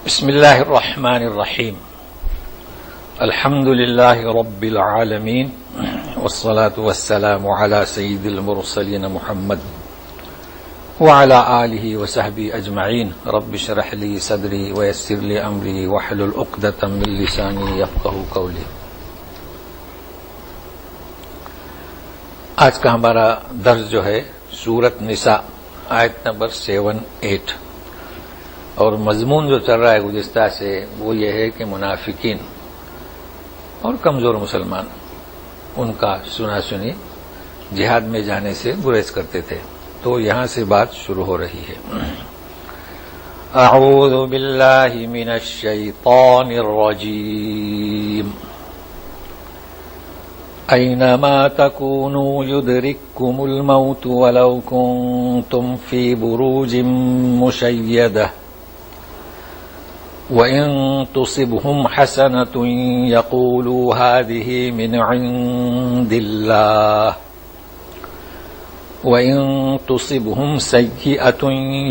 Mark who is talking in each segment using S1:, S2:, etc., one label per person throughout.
S1: بسم الله الرحمن الرحيم. الحمد لله رب العالمين، والصلاة والسلام على سيد المرسلين محمد وعلى آله وصحبه أجمعين. رب اشرح لي صدري ويسر لي أمري واحلل عقدة من لساني يفقهوا قولي. آج کا ہمارا درس جو ہے سورت نساء آیت نمبر 7-8، اور مضمون جو چل رہا ہے گزشتہ سے وہ یہ ہے کہ منافقین اور کمزور مسلمان ان کا سنا سنی جہاد میں جانے سے گریز کرتے تھے. تو یہاں سے بات شروع ہو رہی ہے. اعوذ باللہ من الشیطان الرجیم. اینما تکونوا یدرککم الموت ولو کنتم فی بروج مشیدہ وَإِن تُصِبْهُمْ حَسَنَةٌ يَقُولُوا هَٰذِهِ مِنْ عِندِ اللَّهِ وَإِن تُصِبْهُمْ سَيِّئَةٌ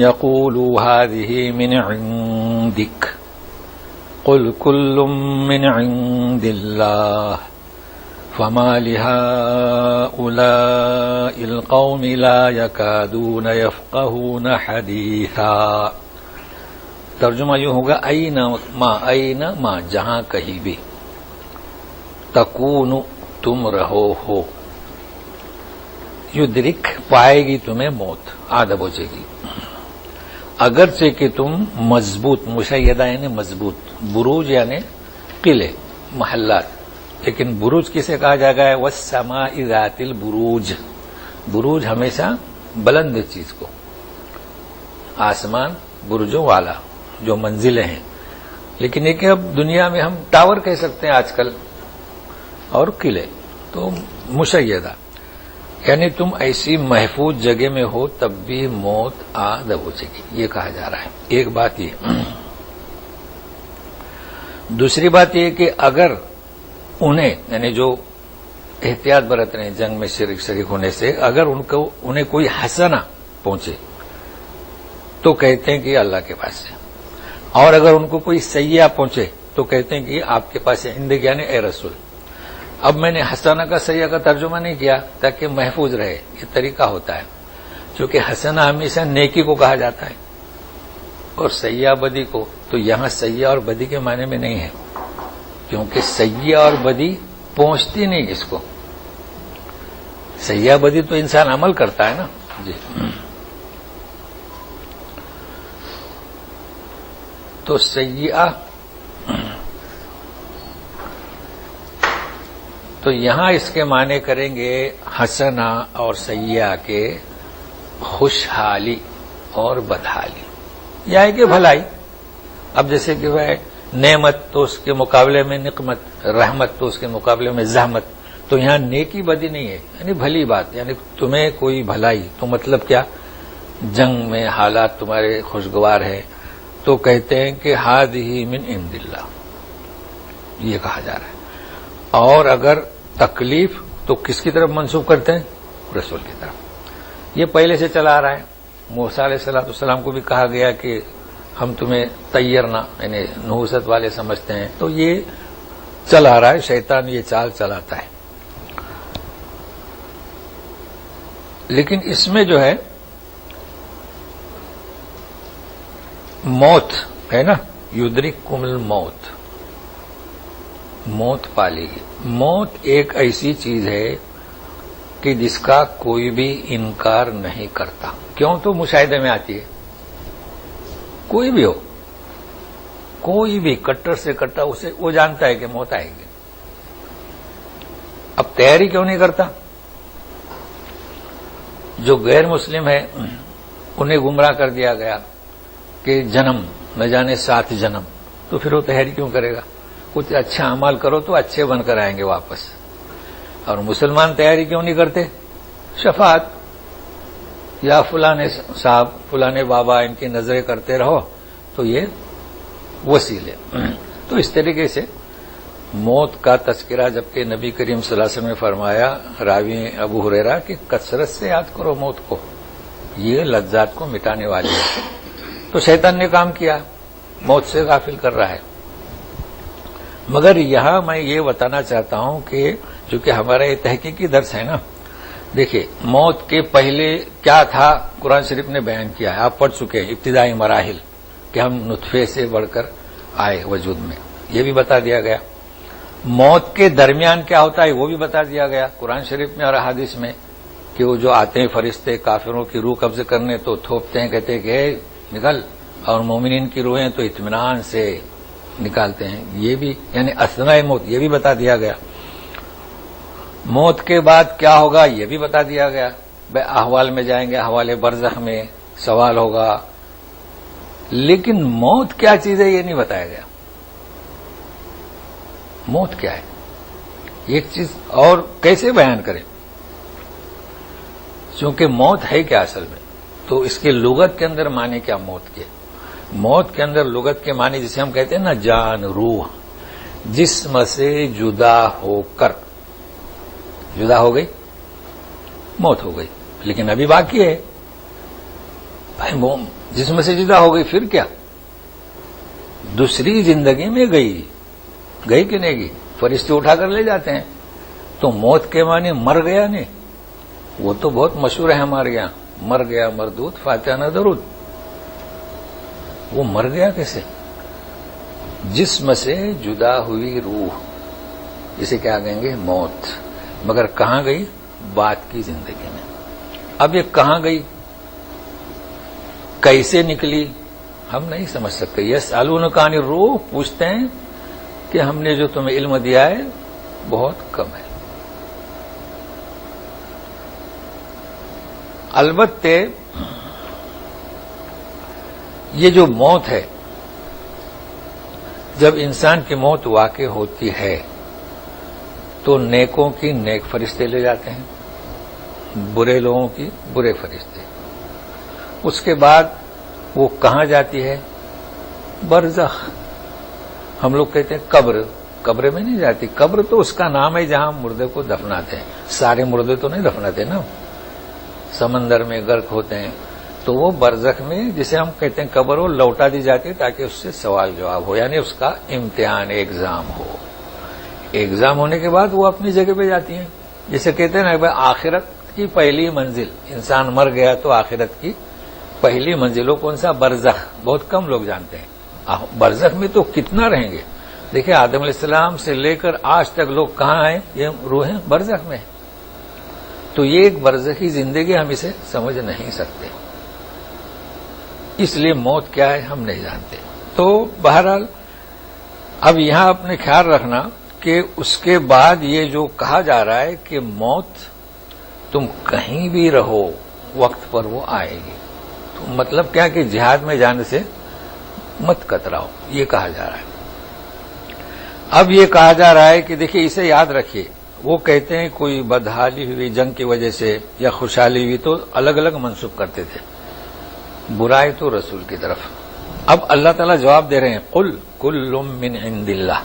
S1: يَقُولُوا هَٰذِهِ مِنْ عِندِكَ قُلْ كُلٌّ مِنْ عِندِ اللَّهِ فَمَا لِهَٰؤُلَاءِ الْقَوْمِ لَا يَكَادُونَ يَفْقَهُونَ حَدِيثًا. ترجمہ یوں ہوگا این ما جہاں کہیں بھی، تکون تم رہو ہو، یدرک پائے گی تمہیں موت، آدھا پہنچے گی، اگرچہ کہ تم مضبوط، مشیدہ یعنی مضبوط، بروج یعنی قلعے محلات، لیکن بروج کسے کہا جائے گا؟ والسماء ذات البروج. بروج ہمیشہ بلند چیز کو، آسمان برجوں والا جو منزلیں ہیں. لیکن یہ کہ اب دنیا میں ہم ٹاور کہہ سکتے ہیں آج کل، اور قلعے. تو مشیدہ یعنی تم ایسی محفوظ جگہ میں ہو تب بھی موت آ دبوچے گی، یہ کہا جا رہا ہے. ایک بات یہ. دوسری بات یہ کہ اگر انہیں یعنی جو احتیاط برت رہے ہیں جنگ میں شریک ہونے سے، اگر انہیں کوئی حسنہ پہنچے تو کہتے ہیں کہ اللہ کے پاس سے، اور اگر ان کو کوئی سیئہ پہنچے تو کہتے ہیں کہ آپ کے پاس عندک یعنی اے رسول. اب میں نے حسنہ کا سیئہ کا ترجمہ نہیں کیا تاکہ محفوظ رہے، یہ طریقہ ہوتا ہے، کیونکہ حسنہ ہمیشہ نیکی کو کہا جاتا ہے اور سیئہ بدی کو. تو یہاں سیئہ اور بدی کے معنی میں نہیں ہے، کیونکہ سیئہ اور بدی پہنچتی نہیں اس کو. سیئہ بدی تو انسان عمل کرتا ہے نا. جی. تو سیئہ، تو یہاں اس کے معنی کریں گے حسنہ اور سیئہ کے خوشحالی اور بدحالی، یا ہے کہ بھلائی. اب جیسے کہ وہ نعمت تو اس کے مقابلے میں نقمت، رحمت تو اس کے مقابلے میں زحمت. تو یہاں نیکی بدی نہیں ہے، یعنی بھلی بات، یعنی تمہیں کوئی بھلائی. تو مطلب کیا؟ جنگ میں حالات تمہارے خوشگوار ہیں تو کہتے ہیں کہ ہذہ من عند اللہ، یہ کہا جا رہا ہے. اور اگر تکلیف تو کس کی طرف منسوب کرتے ہیں؟ رسول کی طرف. یہ پہلے سے چلا آ رہا ہے. موسیٰ علیہ السلام کو بھی کہا گیا کہ ہم تمہیں طیرنا یعنی نحوست والے سمجھتے ہیں. تو یہ چلا آ رہا ہے، شیطان یہ چال چلاتا ہے. لیکن اس میں جو ہے موت ہے نا، یدرککم الموت، موت پالے گی. موت ایک ایسی چیز ہے کہ جس کا کوئی بھی انکار نہیں کرتا. کیوں؟ تو مشاہدے میں آتی ہے. کوئی بھی ہو، کوئی بھی کٹر سے کٹا، اسے وہ جانتا ہے کہ موت آئے گی. اب تیاری کیوں نہیں کرتا؟ جو غیر مسلم ہے انہیں گمراہ کر دیا گیا کہ جنم نہ جانے 7 جنم، تو پھر وہ تیاری کیوں کرے گا؟ کچھ اچھا عمل کرو تو اچھے بن کر آئیں گے واپس. اور مسلمان تیاری کیوں نہیں کرتے؟ شفاعت، یا فلانے صاحب فلانے بابا ان کی نظریں کرتے رہو تو یہ وسیلے. تو اس طریقے سے موت کا تذکرہ جبکہ نبی کریم صلی اللہ علیہ وسلم نے فرمایا، راوی ابو ہریرہ کہ کثرت سے یاد کرو موت کو، یہ لذات کو مٹانے والی ہے. تو شیطان نے کام کیا موت سے غافل کر رہا ہے. مگر یہاں میں یہ بتانا چاہتا ہوں کہ چونکہ ہمارا یہ تحقیقی درس ہے نا، دیکھیے موت کے پہلے کیا تھا قرآن شریف نے بیان کیا ہے، آپ پڑھ چکے ہیں ابتدائی مراحل کہ ہم نطفے سے بڑھ کر آئے وجود میں، یہ بھی بتا دیا گیا. موت کے درمیان کیا ہوتا ہے وہ بھی بتا دیا گیا قرآن شریف میں اور احادیث میں کہ وہ جو آتے ہیں فرشتے کافروں کی روح قبض کرنے تو تھوپتے ہیں، کہتے ہیں کہ اے نکل، اور مومنین کی روحیں تو اطمینان سے نکالتے ہیں. یہ بھی یعنی اثناء موت یہ بھی بتا دیا گیا. موت کے بعد کیا ہوگا یہ بھی بتا دیا گیا. احوال میں جائیں گے، احوال برزخ میں سوال ہوگا، لیکن موت کیا چیز ہے یہ نہیں بتایا گیا. موت کیا ہے ایک چیز اور کیسے بیان کریں، چونکہ موت ہے کیا اصل میں، تو اس کے لغت کے اندر معنی کیا موت کے. موت کے اندر لغت کے معنی جسے ہم کہتے ہیں نا جان، روح، جسم سے جدا ہو کر، جدا ہو گئی موت ہو گئی، لیکن ابھی باقی ہے. بھائی جسم سے جدا ہو گئی پھر کیا، دوسری زندگی میں گئی کہ نہیں گئی، فرشتے اٹھا کر لے جاتے ہیں. تو موت کے معنی مر گیا نہیں، وہ تو بہت مشہور ہے ہمارے یہاں، مر گیا مردود فاتحہ نہ درود. وہ مر گیا کیسے، جسم سے جدا ہوئی روح، جسے کیا کہیں گے موت. مگر کہاں گئی، بعد کی زندگی میں. اب یہ کہاں گئی، کیسے نکلی، ہم نہیں سمجھ سکتے. یسألونک عن الروح، پوچھتے ہیں کہ ہم نے جو تمہیں علم دیا ہے بہت کم ہے. البتہ یہ جو موت ہے، جب انسان کی موت واقع ہوتی ہے تو نیکوں کی نیک فرشتے لے جاتے ہیں، برے لوگوں کی برے فرشتے. اس کے بعد وہ کہاں جاتی ہے، برزخ. ہم لوگ کہتے ہیں قبر میں نہیں جاتی. قبر تو اس کا نام ہے جہاں مردے کو دفناتے ہیں. سارے مردے تو نہیں دفناتے نا، سمندر میں غرق ہوتے ہیں. تو وہ برزخ میں جسے ہم کہتے ہیں قبر، وہ لوٹا دی جاتی ہے تاکہ اس سے سوال جواب ہو، یعنی اس کا امتحان ایگزام ہو. ایگزام ہونے کے بعد وہ اپنی جگہ پہ جاتی ہیں. جسے کہتے ہیں نا آخرت کی پہلی منزل، انسان مر گیا تو آخرت کی پہلی منزل وہ کون سا، برزخ. بہت کم لوگ جانتے ہیں برزخ میں تو کتنا رہیں گے. دیکھیں آدم علیہ السلام سے لے کر آج تک لوگ کہاں ہیں، یہ روحیں برزخ میں ہیں. تو یہ ایک برزخی زندگی، ہم اسے سمجھ نہیں سکتے. اس لیے موت کیا ہے ہم نہیں جانتے. تو بہرحال اب یہاں اپنے خیال رکھنا کہ اس کے بعد یہ جو کہا جا رہا ہے کہ موت تم کہیں بھی رہو وقت پر وہ آئے گی. تو مطلب کیا کہ جہاد میں جانے سے مت کتراؤ، یہ کہا جا رہا ہے. اب یہ کہا جا رہا ہے کہ دیکھیے اسے یاد رکھیے، وہ کہتے ہیں کوئی بدحالی ہوئی جنگ کی وجہ سے یا خوشحالی ہوئی تو الگ الگ منسوب کرتے تھے، برائی تو رسول کی طرف. اب اللہ تعالیٰ جواب دے رہے ہیں قل کل من عند اللہ.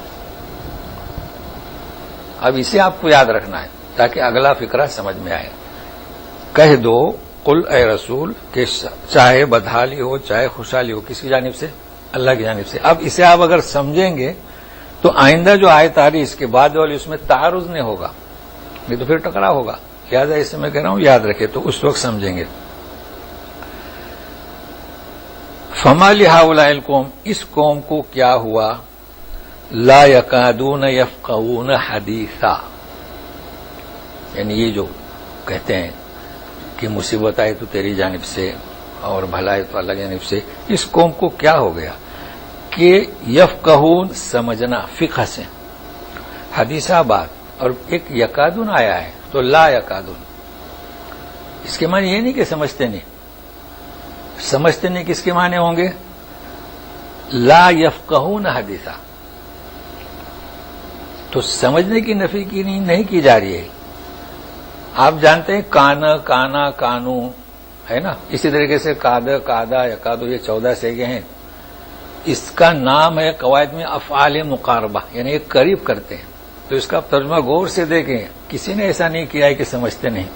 S1: اب اسے آپ کو یاد رکھنا ہے تاکہ اگلا فقرہ سمجھ میں آئے. کہہ دو قل اے رسول کہ چاہے بدحالی ہو چاہے خوشحالی ہو، کس کی جانب سے، اللہ کی جانب سے. اب اسے آپ اگر سمجھیں گے تو آئندہ جو آیت آ رہی اس کے بعد والی اس میں تعارض نہیں ہوگا، نہیں تو پھر ٹکراؤ ہوگا. لہٰذا اسے میں کہہ رہا ہوں یاد رکھے تو اس وقت سمجھیں گے. فما لہؤلاء القوم، اس قوم کو کیا ہوا، لا یکادون یفقہون حدیثا، یعنی یہ جو کہتے ہیں کہ مصیبت آئے تو تیری جانب سے اور بھلائی تو اللہ کی جانب سے، اس قوم کو کیا ہو گیا کہ یفقہون سمجھنا فقہ سے، حدیثہ بات، اور ایک یکادون آیا ہے تو لا یکادون. اس کے معنی یہ نہیں کہ سمجھتے نہیں، سمجھتے نہیں کس کے معنی ہوں گے، لا یفقہون حدیثہ. تو سمجھنے کی نفی کی نہیں کی جا رہی ہے. آپ جانتے ہیں کانا کانا کانو ہے نا، اسی طریقے سے کادا کادا یکادو، یہ 14 سیگے ہیں. اس کا نام ہے قواعد میں افعال مقاربہ، یعنی یہ قریب کرتے ہیں. تو اس کا ترجمہ غور سے دیکھیں، کسی نے ایسا نہیں کیا ہے کہ سمجھتے نہیں،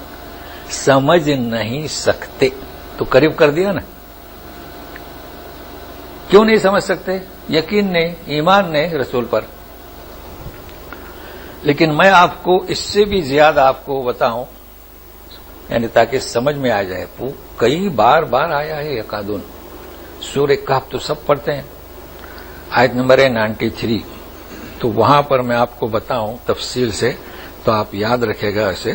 S1: سمجھ نہیں سکتے تو قریب کر دیا نا. کیوں نہیں سمجھ سکتے؟ یقین نہیں، ایمان نہیں رسول پر. لیکن میں آپ کو اس سے بھی زیادہ آپ کو بتاؤں، یعنی تاکہ سمجھ میں آ جائے. کئی بار آیا ہے یہ قانون. سورہ کہف تو سب پڑھتے ہیں، آیت نمبر ہے 93. تو وہاں پر میں آپ کو بتاؤں تفصیل سے تو آپ یاد رکھے گا اسے.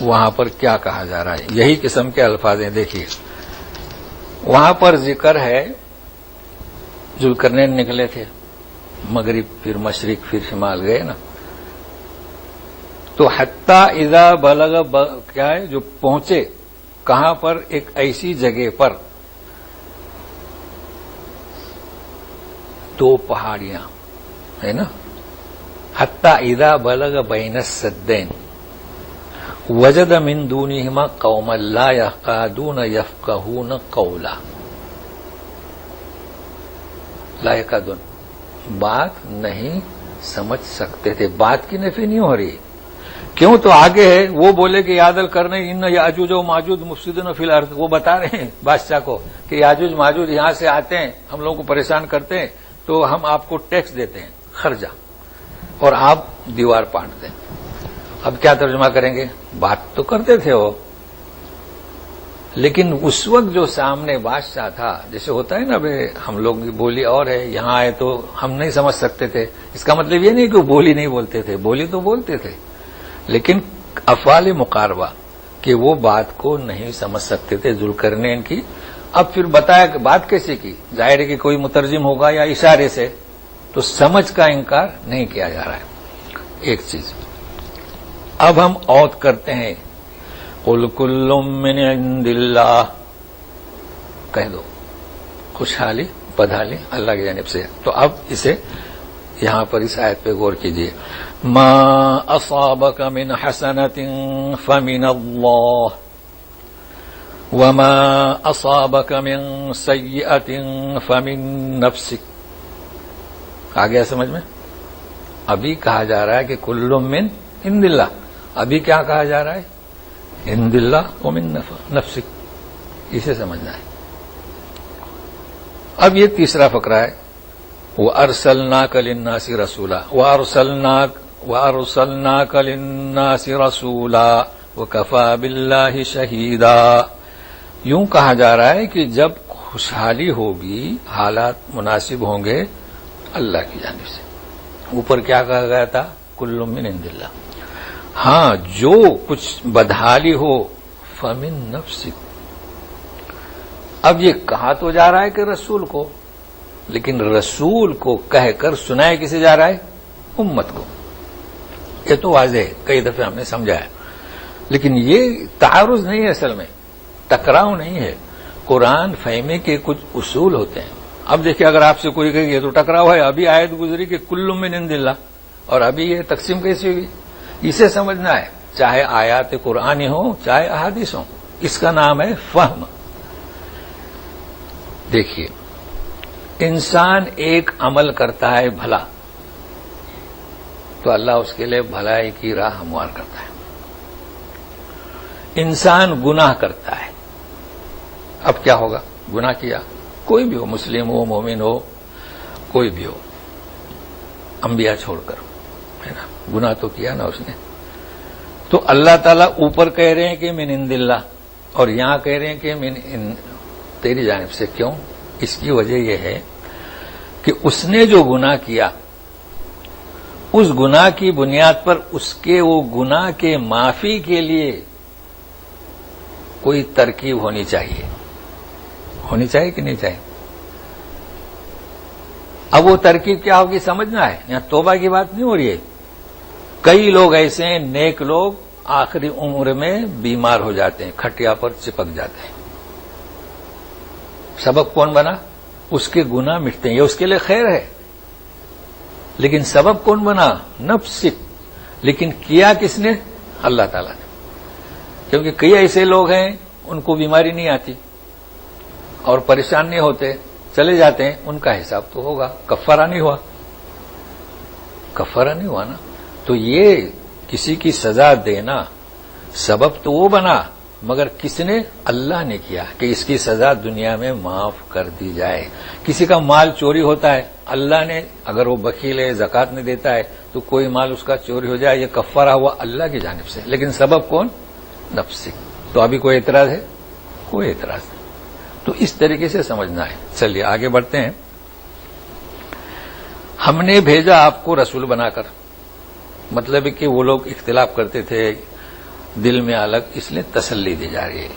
S1: وہاں پر کیا کہا جا رہا ہے، یہی قسم کے الفاظ ہیں. دیکھیے وہاں پر ذکر ہے ذوالقرنین نکلے تھے، مغرب پھر مشرق پھر شمال گئے نا. تو حتی اذا بلغ کیا ہے جو پہنچے کہاں پر؟ ایک ایسی جگہ پر دو پہاڑیاں ہے نا. حتی اذا بلغ بین السدین وجد من دونہما قوما لا یکادون یفقہون قولا. لا یکادون، بات نہیں سمجھ سکتے تھے. بات کی نفی نہیں ہو رہی. کیوں؟ تو آگے ہے وہ بولے کہ یادل کرنے ان یاجوج و ماجوج مفسدون فی الارض. وہ بتا رہے ہیں بادشاہ کو کہ یاجوج ماجوج یہاں سے آتے ہیں، ہم لوگوں کو پریشان کرتے ہیں، تو ہم آپ کو ٹیکس دیتے ہیں خرچہ، اور آپ دیوار پاٹ دیں. اب کیا ترجمہ کریں گے؟ بات تو کرتے تھے وہ، لیکن اس وقت جو سامنے بادشاہ تھا، جیسے ہوتا ہے نا بھائی ہم لوگ کی بولی اور ہے، یہاں آئے تو ہم نہیں سمجھ سکتے تھے. اس کا مطلب یہ نہیں کہ وہ بولی نہیں بولتے تھے، بولی تو بولتے تھے، لیکن افعال مقاربہ کہ وہ بات کو نہیں سمجھ سکتے تھے ذوالقرنین کی. اب پھر بتایا کہ بات کیسے کی؟ ظاہر ہے کہ کوئی مترجم ہوگا یا اشارے سے، تو سمجھ کا انکار نہیں کیا جا رہا ہے. ایک چیز اب ہم اوت کرتے ہیں، قل کل من عند اللہ، کہہ دو خوشحالی بدحالی اللہ کی جانب سے. تو اب اسے یہاں پر اس آیت پہ غور کیجیے. ما اصابک من حسنۃ فمن اللہ وما اصابک من سیئۃ فمن نفسک. آ گیا سمجھ میں؟ ابھی کہا جا رہا ہے کہ کل من عند اللہ. ابھی کیا کہا جا رہا ہے؟ عند اللہ ومن نفسک. اسے سمجھنا ہے. اب یہ تیسرا فقرہ ہے، وَأَرْسَلْنَاكَ لِلنَّاسِ رَسُولًا وَأَرْسَلْنَاكَ لِلنَّاسِ رَسُولًا وَكَفَى بِاللَّهِ شَهِيدًا. یوں کہا جا رہا ہے کہ جب خوشحالی ہوگی، حالات مناسب ہوں گے اللہ کی جانب سے. اوپر کیا کہا گیا تھا؟ کل من عند اللہ. ہاں جو کچھ بدحالی ہو فمن نفسک. اب یہ کہا تو جا رہا ہے کہ رسول کو، لیکن رسول کو کہہ کر سنائے کسے جا رہا ہے؟ امت کو. یہ تو واضح ہے، کئی دفعہ ہم نے سمجھا ہے. لیکن یہ تعارض نہیں ہے، اصل میں ٹکراؤ نہیں ہے. قرآن فہمی کے کچھ اصول ہوتے ہیں. اب دیکھیں اگر آپ سے کوئی کہے یہ تو ٹکراؤ ہے، ابھی آیت گزری کہ کل من عند اللہ، اور ابھی یہ تقسیم کیسی ہوئی؟ اسے سمجھنا ہے، چاہے آیات قرآنی ہوں چاہے احادیث ہوں. اس کا نام ہے فہم. دیکھیے انسان ایک عمل کرتا ہے بھلا، تو اللہ اس کے لیے بھلائی کی راہ ہموار کرتا ہے. انسان گناہ کرتا ہے، اب کیا ہوگا؟ گناہ کیا، کوئی بھی ہو، مسلم ہو مومن ہو کوئی بھی ہو، انبیاء چھوڑ کر، ہے نا، گناہ تو کیا نا اس نے. تو اللہ تعالیٰ اوپر کہہ رہے ہیں کہ من عند اللہ، اور یہاں کہہ رہے ہیں کہ تیری جانب سے. کیوں؟ اس کی وجہ یہ ہے کہ اس نے جو گناہ کیا، اس گناہ کی بنیاد پر اس کے وہ گناہ کے معافی کے لیے کوئی ترکیب ہونی چاہیے. ہونی چاہیے کہ نہیں چاہیے؟ اب وہ ترکیب کیا ہوگی سمجھنا ہے. یہاں توبہ کی بات نہیں ہو رہی ہے. کئی لوگ ایسے ہیں نیک لوگ آخری عمر میں بیمار ہو جاتے ہیں، کھٹیا پر چپک جاتے ہیں. سبب کون بنا؟ اس کے گناہ مٹتے ہیں، یہ اس کے لیے خیر ہے. لیکن سبب کون بنا؟ نفسک. لیکن کیا کس نے؟ اللہ تعالیٰ نے. کیونکہ کئی ایسے لوگ ہیں ان کو بیماری نہیں آتی اور پریشان نہیں ہوتے، چلے جاتے ہیں، ان کا حساب تو ہوگا. کفارہ نہیں ہوا، کفارہ نہیں ہوا نا. تو یہ کسی کی سزا دینا سبب تو وہ بنا مگر کس نے؟ اللہ نے کیا کہ اس کی سزا دنیا میں معاف کر دی جائے. کسی کا مال چوری ہوتا ہے، اللہ نے، اگر وہ بخیل ہے، زکات نہیں دیتا ہے، تو کوئی مال اس کا چوری ہو جائے، یہ کفارہ ہوا اللہ کی جانب سے، لیکن سبب کون؟ نفسی. تو ابھی کوئی اعتراض ہے؟ کوئی اعتراض نہیں. تو اس طریقے سے سمجھنا ہے. چلیے آگے بڑھتے ہیں. ہم نے بھیجا آپ کو رسول بنا کر، مطلب ہے کہ وہ لوگ اختلاف کرتے تھے دل میں الگ، اس لیے تسلی دی جا رہی ہے.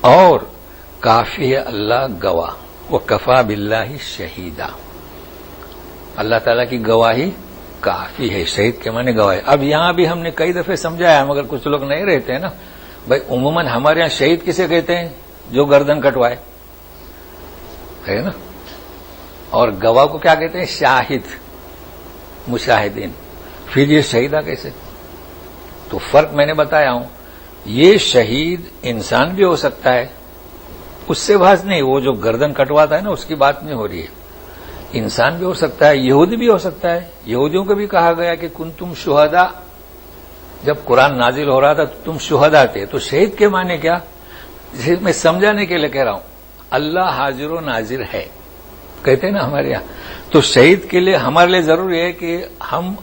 S1: اور کافی ہے اللہ گواہ، وکفی باللہ شہیدا. اللہ تعالیٰ کی گواہی کافی ہے. شہید کے معنی گواہی. اب یہاں بھی ہم نے کئی دفعے سمجھایا ہے، مگر کچھ لوگ نہیں رہتے ہیں نا. بھائی عموماً ہمارے یہاں شہید کسے کہتے ہیں؟ جو گردن کٹوائے، ہے نا. اور گواہ کو کیا کہتے ہیں؟ شاہد، مشاہدین. پھر یہ شہیدہ کیسے؟ تو فرق میں نے بتایا ہوں. یہ شہید انسان بھی ہو سکتا ہے، اس سے بحث نہیں. وہ جو گردن کٹواتا ہے نا، اس کی بات نہیں ہو رہی ہے. انسان بھی ہو سکتا ہے، یہودی بھی ہو سکتا ہے. یہودیوں کو بھی کہا گیا کہ کنتم شہداء، جب قرآن نازل ہو رہا تھا تو تم شہداء تھے. تو شہید کے معنی کیا؟ جسے میں سمجھانے کے لیے کہہ رہا ہوں. اللہ حاضر و ناظر ہے کہتے ہیں نا ہمارے یہاں. تو شہید کے لیے ہمارے لیے ضروری ہے کہ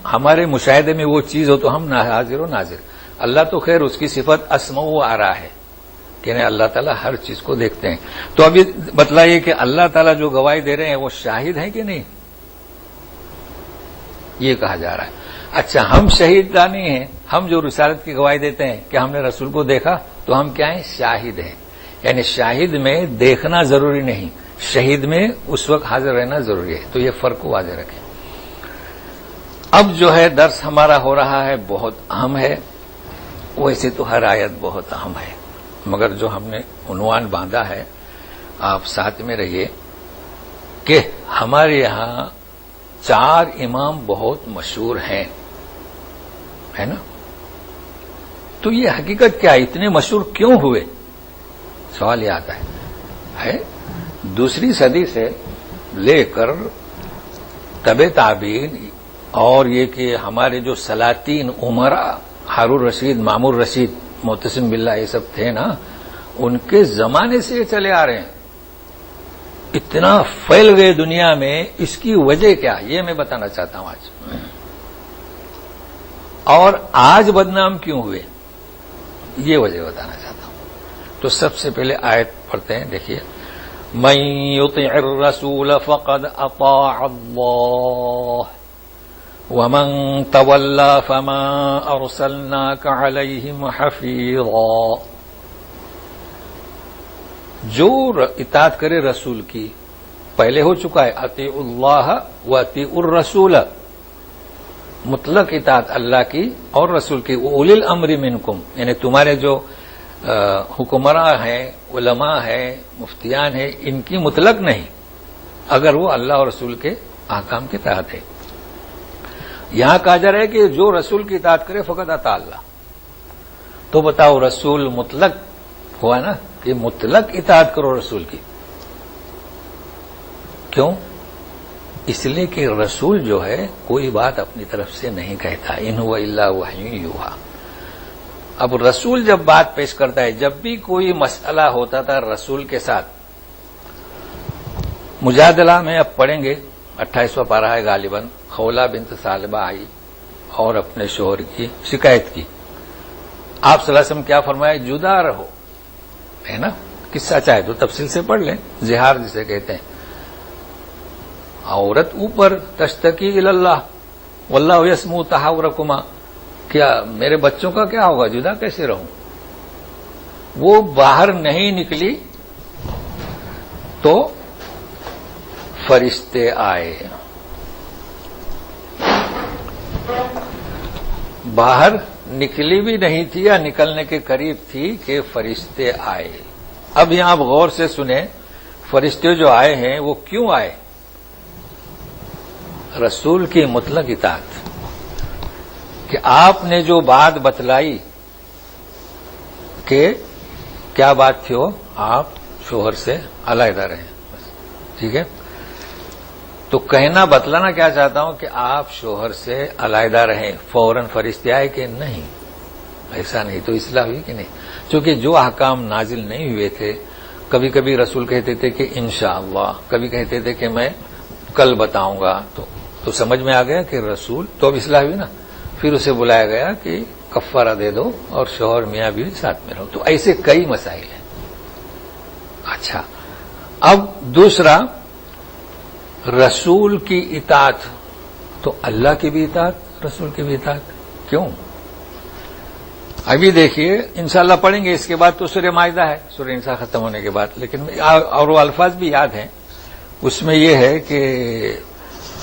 S1: ہمارے مشاہدے میں وہ چیز ہو تو ہم حاضر و ناظر. اللہ تو خیر اس کی صفت اسمع و ارا ہے کہ اللہ تعالیٰ ہر چیز کو دیکھتے ہیں. تو ابھی بتلائیے کہ اللہ تعالیٰ جو گواہی دے رہے ہیں وہ شاہد ہیں کہ نہیں؟ یہ کہا جا رہا ہے. اچھا ہم شہید نہیں ہیں، ہم جو رسالت کی گواہی دیتے ہیں کہ ہم نے رسول کو دیکھا، تو ہم کیا ہیں؟ شاہد ہیں. یعنی شاہد میں دیکھنا ضروری نہیں، شہید میں اس وقت حاضر رہنا ضروری ہے. تو یہ فرق کو واضح رکھیں. اب جو ہے درس ہمارا ہو رہا ہے بہت اہم ہے. ویسے تو ہر آیت بہت اہم ہے، مگر جو ہم نے عنوان باندھا ہے، آپ ساتھ میں رہیے کہ ہمارے یہاں 4 امام بہت مشہور ہیں، ہے نا. تو یہ حقیقت کیا ہے؟ اتنے مشہور کیوں ہوئے؟ سوال یہ آتا ہے. دوسری صدی سے لے کر طب تابعین، اور یہ کہ ہمارے جو سلاطین عمرا، ہارون رشید، مامور رشید، معتصم باللہ، یہ سب تھے نا، ان کے زمانے سے یہ چلے آ رہے ہیں. اتنا پھیل گئے دنیا میں، اس کی وجہ کیا؟ یہ میں بتانا چاہتا ہوں آج. اور آج بدنام کیوں ہوئے، یہ وجہ بتانا چاہتا ہوں. تو سب سے پہلے آیت پڑھتے ہیں. دیکھیے، من یطع الرسول فقد اطاع اللہ ومن تولى فما ارسلناك عليهم حفيظا. جو اطاعت کرے رسول کی، پہلے ہو چکا ہے اطیعوا اللہ و اطیعوا الرسول، مطلق اطاعت اللہ کی اور رسول کی. اولی الامر منکم، یعنی تمہارے جو حکمراں ہیں، علماء ہیں، مفتیان ہیں، ان کی مطلق نہیں، اگر وہ اللہ اور رسول کے احکام کے تحت ہے. یہاں کہا جا رہا ہے کہ جو رسول کی اطاعت کرے فقط اطاع اللہ. تو بتاؤ رسول مطلق ہوا نا، کہ مطلق اطاعت کرو رسول کی. کیوں؟ اس لیے کہ رسول جو ہے کوئی بات اپنی طرف سے نہیں کہتا، ان هو الا وحی یوحی. اب رسول جب بات پیش کرتا ہے، جب بھی کوئی مسئلہ ہوتا تھا رسول کے ساتھ، مجادلہ میں اب پڑھیں گے 28واں پارہ ہے غالباً. خولہ بنت ثعلبہ آئی اور اپنے شوہر کی شکایت کی. آپ صلی اللہ علیہ وسلم کیا فرمائے؟ جدا رہو، ہے نا. قصہ چاہے تو تفصیل سے پڑھ لیں، زہار جسے کہتے ہیں. عورت اوپر تشتکی الی اللہ واللہ یسمع تحاورکما، کیا میرے بچوں کا کیا ہوگا، جدا کیسے رہوں. وہ باہر نہیں نکلی تو فرشتے آئے. باہر نکلی بھی نہیں تھی یا نکلنے کے قریب تھی کہ فرشتے آئے. اب یہاں آپ غور سے سنیں، فرشتے جو آئے ہیں وہ کیوں آئے؟ رسول کی مطلق اطاعت، کہ آپ نے جو بات بتلائی، کہ کیا بات تھی وہ، آپ شوہر سے علیحدہ رہیں، ٹھیک ہے. تو کہنا بتلانا کیا چاہتا ہوں کہ آپ شوہر سے علیحدہ رہیں. فوراً فرشتے آئے کہ نہیں، ایسا نہیں تو اصلاح ہوئی کہ نہیں؟ چونکہ جو احکام نازل نہیں ہوئے تھے، کبھی کبھی رسول کہتے تھے کہ انشاءاللہ، کبھی کہتے تھے کہ میں کل بتاؤں گا، تو سمجھ میں آ گیا کہ رسول تو اب اصلاح ہوئی نا، پھر اسے بلایا گیا کہ کفارہ دے دو اور شوہر میاں بیوی ساتھ میں رہو. تو ایسے کئی مسائل ہیں. اچھا، اب دوسرا، رسول کی اطاعت، تو اللہ کی بھی اطاعت، رسول کی بھی اطاعت. کیوں؟ ابھی دیکھیے انشاءاللہ پڑھیں گے، اس کے بعد تو سورہ مائدہ ہے، سورہ نساء ختم ہونے کے بعد، لیکن اور وہ الفاظ بھی یاد ہیں. اس میں یہ ہے کہ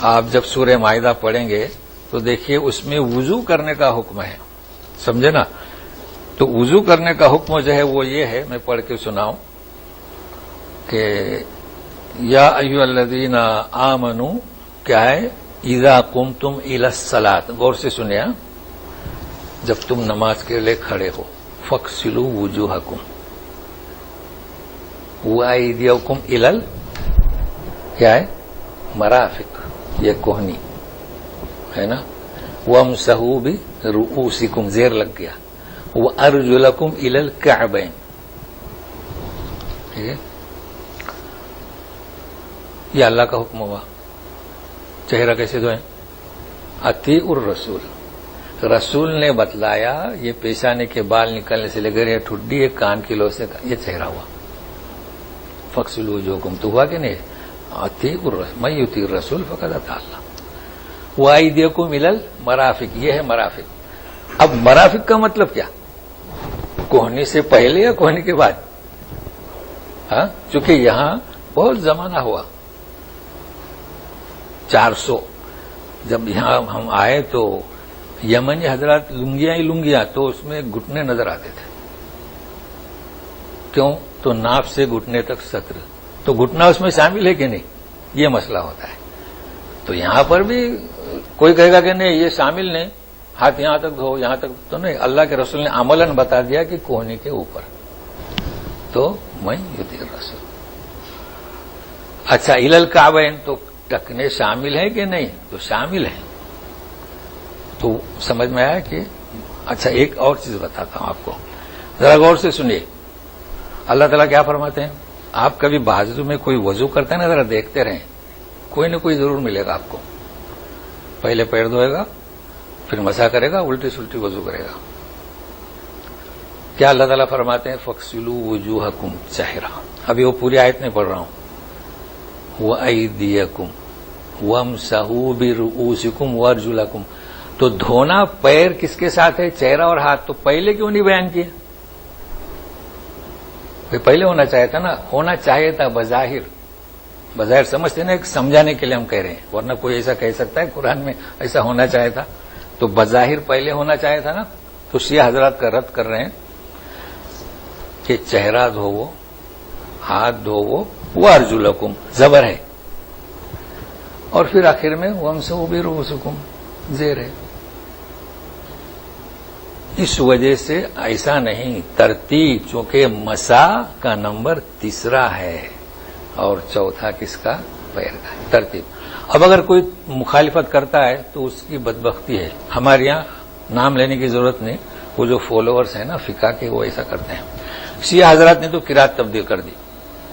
S1: آپ جب سورہ مائدہ پڑھیں گے تو دیکھیے اس میں وضو کرنے کا حکم ہے، سمجھے نا؟ تو وضو کرنے کا حکم جو ہے وہ یہ ہے، میں پڑھ کے سناؤں کہ یا ایھا الذین آمنوا، کیا ہے؟ اذا قمتم الی الصلاۃ. غور سے سنیا، جب تم نماز کے لیے کھڑے ہو، فاغسلوا وجوہکم وایدیکم الی کیا ہے؟ مرافق، یہ کوہنی ہے نا. وامسحوا برؤوسکم، زیر لگ گیا، وارجلکم الی الکعبین. ٹھیک ہے، یہ اللہ کا حکم ہوا. چہرہ کیسے دھوئیں؟ اطیعوا الرسول، رسول نے بتلایا. یہ پیشانے کے بال نکلنے سے لے کر یہ ٹھڈی، یہ کان کی لو سے یہ چہرہ ہوا. فاغسلوا وجوہکم، تو ہوا کہ نہیں؟ اطیعوا الرسول، من یطیع الرسول فقد اطاع اللہ. وایدیکم الی المرافق، یہ ہے مرافق. اب مرافق کا مطلب کیا؟ کوہنی سے پہلے یا کوہنی کے بعد؟ ہاں، چونکہ یہاں بہت زمانہ ہوا، 400. جب یہاں ہم آئے تو یمنی حضرات لنگیاں ہی لنگیاں، تو اس میں گھٹنے نظر آتے تھے. کیوں؟ تو ناف سے گھٹنے تک ستر، تو گھٹنا اس میں شامل ہے کہ نہیں؟ یہ مسئلہ ہوتا ہے. تو یہاں پر بھی کوئی کہے گا کہ نہیں یہ شامل نہیں، ہاتھ یہاں تک دھو، یہاں تک تو نہیں. اللہ کے رسول نے عملاً بتا دیا کہ کوہنی کے اوپر. تو من یطیع الرسول. اچھا، الی الکعبین، تو ٹکنے شامل ہے کہ نہیں؟ تو شامل ہے. تو سمجھ میں آیا کہ اچھا ایک اور چیز بتاتا ہوں آپ کو، ذرا غور سے سنیے. اللہ تعالیٰ کیا فرماتے ہیں؟ آپ کبھی بازو میں کوئی وضو کرتا ہے نا، ذرا دیکھتے رہیں، کوئی نہ کوئی ضرور ملے گا آپ کو. پہلے پیر دھوئے گا، پھر مسح کرے گا، الٹی سلٹی وضو کرے گا. کیا اللہ تعالیٰ فرماتے ہیں؟ فاغسلوا وجوہکم، چہرہ. ابھی وہ پوری آیت نہیں پڑھ رہا ہوں. وَأَيْدِيَكُمْ وَامْسَحُوا بِرُؤُوسِكُمْ وَأَرْجُلَكُمْ. تو دھونا پیر کس کے ساتھ ہے؟ چہرہ اور ہاتھ. تو پہلے کیوں نہیں بیان کیا؟ پہلے ہونا چاہیے تھا نا، ہونا چاہیے تھا بظاہر سمجھتے نا، ایک سمجھانے کے لیے ہم کہہ رہے ہیں، ورنہ کوئی ایسا کہہ سکتا ہے قرآن میں ایسا ہونا چاہیے تھا؟ تو بظاہر پہلے ہونا چاہیے تھا نا. تو شیعہ حضرات کا رد کر رہے ہیں کہ چہرہ دھوو، ہاتھ دھوو، وارجلکم زبر ہے، اور پھر آخر میں وامسحوا برؤوسکم زیر ہے. اس وجہ سے ایسا نہیں، ترتیب، چونکہ مسا کا نمبر تیسرا ہے اور چوتھا کس کا؟ پیر کا ہے. ترتیب. اب اگر کوئی مخالفت کرتا ہے تو اس کی بدبختی ہے. ہمارے یہاں نام لینے کی ضرورت نہیں، وہ جو فالوورز ہیں نا فقہ کے، وہ ایسا کرتے ہیں. شیعہ حضرات نے تو قرات تبدیل کر دی.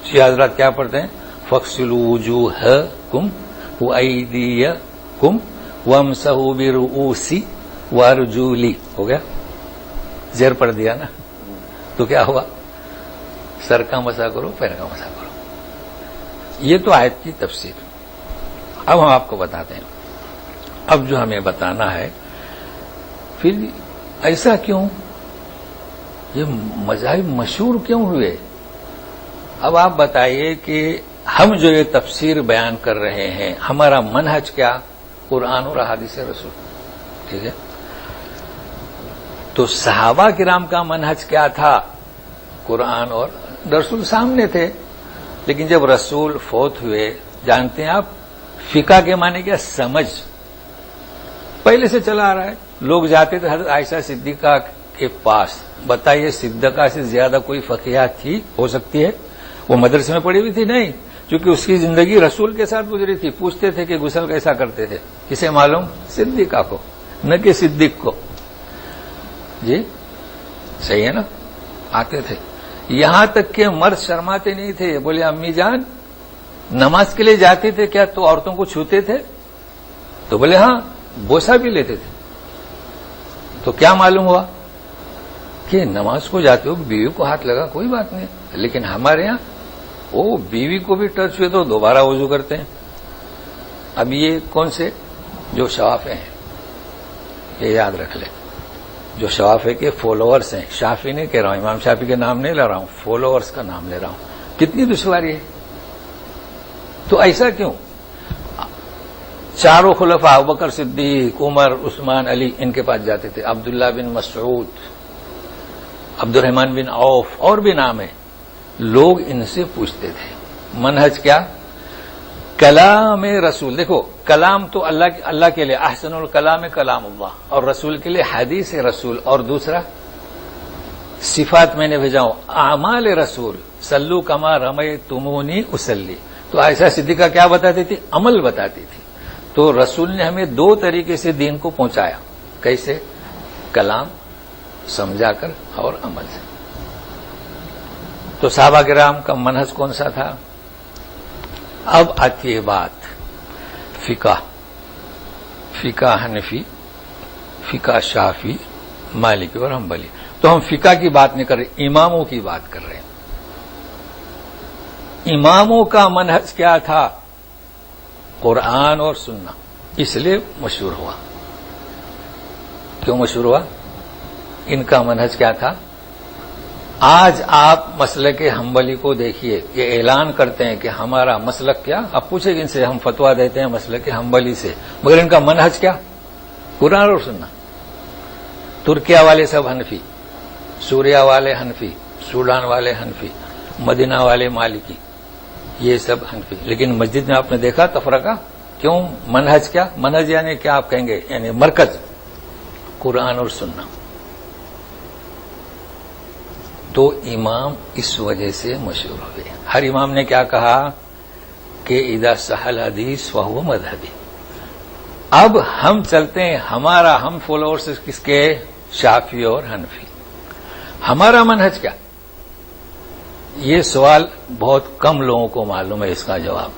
S1: شیعہ حضرات کیا پڑھتے ہیں؟ فاغسلوا وجوہکم وایدیکم وامسحوا برؤوسکم وارجلکم. ہو گیا؟ زیر پڑھ دیا نا، تو کیا ہوا؟ سر کا مسح کرو، پیر کا مسح کرو. یہ تو آیت کی تفسیر. اب ہم آپ کو بتاتے ہیں. اب جو ہمیں بتانا ہے، پھر ایسا کیوں؟ یہ مذاہب مشہور کیوں ہوئے؟ اب آپ بتائیے کہ ہم جو یہ تفسیر بیان کر رہے ہیں، ہمارا منہج کیا؟ قرآن اور احادیث رسول. ٹھیک ہے؟ تو صحابہ کرام کا منہج کیا تھا؟ قرآن اور رسول سامنے تھے، لیکن جب رسول فوت ہوئے، جانتے ہیں آپ فقہ کے معنی کیا؟ سمجھ. پہلے سے چلا آ رہا ہے. لوگ جاتے تھے حضرت عائشہ صدیقہ کے پاس. بتائیے صدیقہ سے زیادہ کوئی فقیہ تھی؟ ہو سکتی ہے؟ وہ مدرسے میں پڑھی ہوئی تھی؟ نہیں، کیونکہ اس کی زندگی رسول کے ساتھ گزری تھی. پوچھتے تھے کہ غسل کیسا کرتے تھے، کسے معلوم؟ صدیقہ کو، نہ کہ صدیق کو. جی صحیح ہے نا, آتے تھے. یہاں تک کہ مرد شرماتے نہیں تھے, بولے امی جان نماز کے لیے جاتے تھے کیا تو عورتوں کو چھوتے تھے؟ تو بولے ہاں, بوسا بھی لیتے تھے. تو کیا معلوم ہوا کہ نماز کو جاتے ہو بیوی کو ہاتھ لگا کوئی بات نہیں, لیکن ہمارے یہاں وہ بیوی کو بھی ٹچ ہوئے تو دوبارہ وضو کرتے ہیں. اب یہ کون سے جو شوافے ہیں, یہ یاد رکھ لیں, جو شوافے کے فالوورز ہیں, شافی نہیں کہہ رہا ہوں, امام شافی کے نام نہیں لے رہا ہوں, فالوورز کا نام لے رہا ہوں. کتنی دشواری ہے. تو ایسا کیوں؟ چاروں خلفاء ابوبکر صدیق, عمر, عثمان, علی ان کے پاس جاتے تھے. عبداللہ بن مسعود, عبد الرحمن بن عوف, اور بھی نام ہے. لوگ ان سے پوچھتے تھے منہج کیا؟ کلام رسول. دیکھو کلام تو اللہ کے لیے احسن الکلام کلام اللہ, اور رسول کے لیے حدیث رسول, اور دوسرا صفات میں نے بھیجا ہوں اعمال رسول, صلو کما رمیتمونی اصلی. تو عائشہ صدیقہ کیا بتاتی تھی؟ عمل بتاتی تھی. تو رسول نے ہمیں دو طریقے سے دین کو پہنچایا. کیسے؟ کلام سمجھا کر اور عمل سے. تو صحابہ کرام کا منہج کون سا تھا؟ اب آتی ہے بات فقہ. فقہ حنفی, فقہ شافی, مالکی اور حنبلی. تو ہم فقہ کی بات نہیں کر رہے, اماموں کی بات کر رہے ہیں. اماموں کا منہج کیا تھا؟ قرآن اور سننا. اس لیے مشہور ہوا. کیوں مشہور ہوا؟ ان کا منہج کیا تھا؟ آج آپ مسلک حنبلی کو دیکھیے, یہ اعلان کرتے ہیں کہ ہمارا مسلک کیا. اب پوچھیں ان سے, ہم فتوا دیتے ہیں مسلک حنبلی سے, مگر ان کا منہج کیا؟ قرآن اور سننا. ترکیہ والے سب حنفی, سوریا والے حنفی, سوڈان والے حنفی, مدینہ والے مالکی, یہ سب حنفی. لیکن مسجد میں آپ نے دیکھا تفرقہ کیوں؟ منہج کیا؟ منہج یعنی کیا آپ کہیں گے؟ یعنی مرکز قرآن اور سننا. تو امام اس وجہ سے مشہور ہوئے. ہر امام نے کیا کہا کہ اذا صح الحدیث فہو مذہبی. اب ہم چلتے ہیں, ہمارا ہم فالوورز کس کے؟ شافعی اور حنفی. ہمارا منہج کیا؟ یہ سوال بہت کم لوگوں کو معلوم ہے اس کا جواب.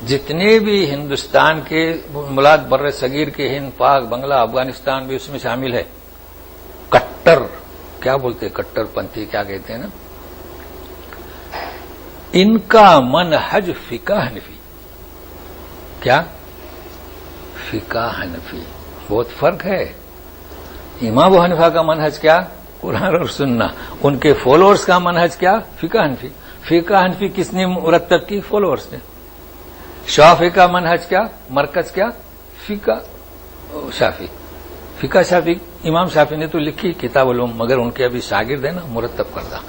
S1: جتنے بھی ہندوستان کے ملاد بر صغیر کے, ہند, پاک, بنگلہ, افغانستان بھی اس میں شامل ہے, کٹر کیا بولتے ہیں, کٹر پنتھی کیا کہتے ہیں نا, ان کا منہج فقہ حنفی. کیا؟ فقہ حنفی. بہت فرق ہے. امام ابو حنیفہ کا منہج کیا؟ قرآن اور سننا. ان کے فالوورز کا منہج کیا؟ فقہ حنفی. فقہ حنفی کس نے مرتب کی؟ فالوورز نے. شافعی کا منہج کیا؟ مرکز کیا؟ فقہ شافعی. فقہ شافعی امام شافعی نے تو لکھی کتاب العلوم, مگر ان کے ابھی شاگرد ہیں نا مرتب کردہ.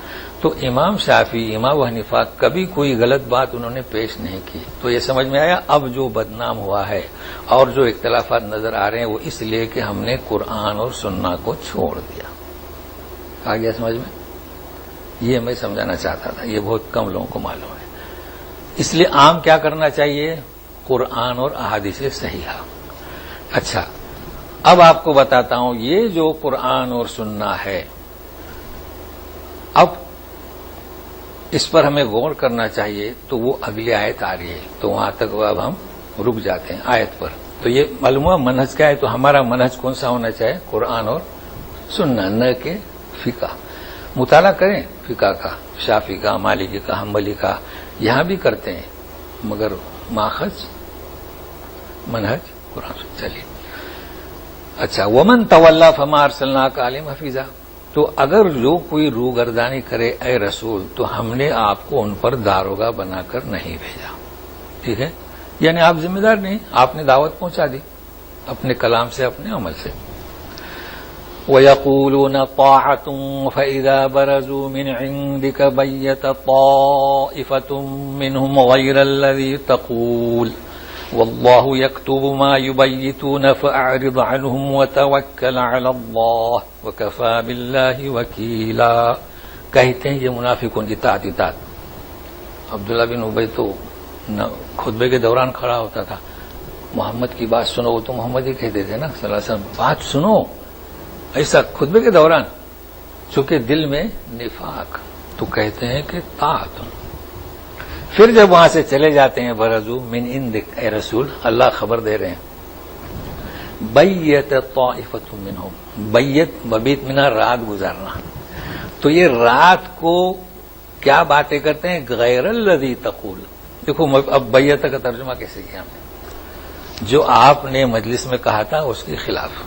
S1: تو امام شافعی, امام ابو حنیفہ کبھی کوئی غلط بات انہوں نے پیش نہیں کی. تو یہ سمجھ میں آیا اب جو بدنام ہوا ہے اور جو اختلافات نظر آ رہے ہیں وہ اس لیے کہ ہم نے قرآن اور سننا کو چھوڑ دیا. آ گیا سمجھ میں؟ یہ میں سمجھانا چاہتا تھا, یہ بہت کم لوگوں کو معلوم ہے. اس لیے عام کیا کرنا چاہیے؟ قرآن اور احادیث صحیحہ. اچھا اب آپ کو بتاتا ہوں یہ جو قرآن اور سننا ہے, اب اس پر ہمیں غور کرنا چاہیے. تو وہ اگلی آیت آ رہی ہے, تو وہاں تک اب ہم رک جاتے ہیں آیت پر. تو یہ معلوم ہوا منہج کیا ہے. تو ہمارا منہج کون سا ہونا چاہیے؟ قرآن اور سننا, نہ کہ فقہ. مطالعہ کریں فقہ کا, شافعی کا, مالکی کا, حنبلی کا, یہاں بھی کرتے ہیں, مگر ماخذ منہج قرآن. چلیے اچھا, ومن تولا فما ارسلناک علیہم حفیظا. تو اگر جو کوئی روگردانی کرے اے رسول, تو ہم نے آپ کو ان پر داروغہ بنا کر نہیں بھیجا. ٹھیک ہے, یعنی آپ ذمہ دار نہیں, آپ نے دعوت پہنچا دی اپنے کلام سے, اپنے عمل سے. وَيَقُولُونَ طَاعَةٌ فَإِذَا بَرَزُوا مِنْ عِنْدِكَ بَيَّتَ طَائِفَةٌ مِّنْهُمْ غَيْرَ الَّذِي تَقُولُ وَاللَّهُ يَكْتُبُ مَا يُبَيِّتُونَ فَأَعْرِضْ عَنْهُمْ وَتَوَكَّلْ عَلَى اللَّهِ وَكَفَى بِاللَّهِ وَكِيلًا. کہتے ہیں یہ منافقون اطاعت. عبداللہ بن ابی تو خطبے کے دوران کھڑا ہوتا تھا, محمد کی بات سنو. وہ تو محمد ہی کہتے تھے نا صلی اللہ علیہ وسلم, بات سنو, ایسا خطبے کے دوران چونکہ دل میں نفاق، تو کہتے ہیں کہ طاعت. پھر جب وہاں سے چلے جاتے ہیں برزو من عندک اے رسول، اللہ خبر دے رہے ہیں بیت طائفۃ منہم، بیت مبیت منا رات گزارنا. تو یہ رات کو کیا باتیں کرتے ہیں؟ غیر الذی تقول. دیکھو اب بیت کا ترجمہ کیسے کیا ہم نے؟ جو آپ نے مجلس میں کہا تھا اس کے خلاف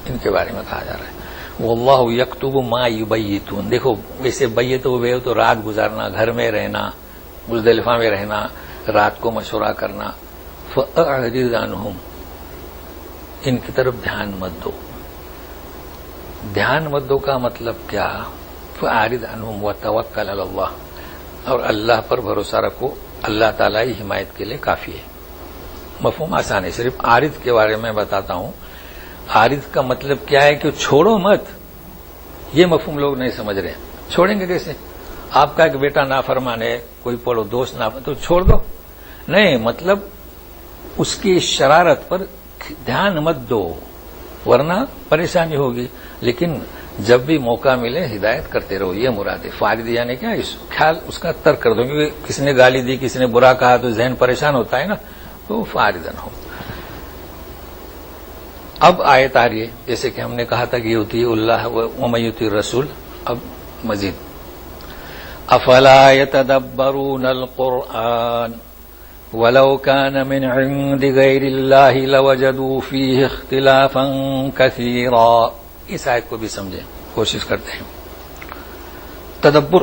S1: ان کے بارے میں کہا جا رہا ہے. واللہ یکتب ما یبیتون. دیکھو ویسے بیت ہوئے تو رات گزارنا، گھر میں رہنا، مزدلفہ میں رہنا، رات کو مشورہ کرنا. فاعرض عنہم، ان کی طرف دھیان مت دو. دھیان مت دو کا مطلب کیا؟ فاعرض عنہم وتوکل علی اللہ، اور اللہ پر بھروسہ رکھو، اللہ تعالیٰ ہی حمایت کے لیے کافی ہے. مفہوم آسان ہے. صرف عارض کے بارے میں بتاتا ہوں. عارض کا مطلب کیا ہے کہ چھوڑو مت. یہ مفہوم لوگ نہیں سمجھ رہے. چھوڑیں گے کیسے؟ آپ کا ایک بیٹا نافرمان ہے، کوئی پڑھو دوست نہ تو چھوڑ دو. نہیں، مطلب اس کی شرارت پر دھیان مت دو ورنہ پریشانی ہوگی. لیکن جب بھی موقع ملے ہدایت کرتے رہو، یہ مراد ہے. فارغ یعنی کیا؟ خیال اس کا ترک کر دو، کیونکہ کسی نے گالی دی، کسی نے برا کہا تو ذہن پریشان ہوتا ہے نا. تو فارغن ہو. اب آیت آ رہی ہے، جیسے کہ ہم نے کہا تھا کہ یؤتی اللہ ومن یؤتی الرسول. اب مزید افلا یتدبرون القرآن ولو كان من عند غیر اللہ لوجدوا فیہ اختلافا کثیرا. اس آیت کو بھی سمجھیں، کوشش کرتے ہیں. تدبر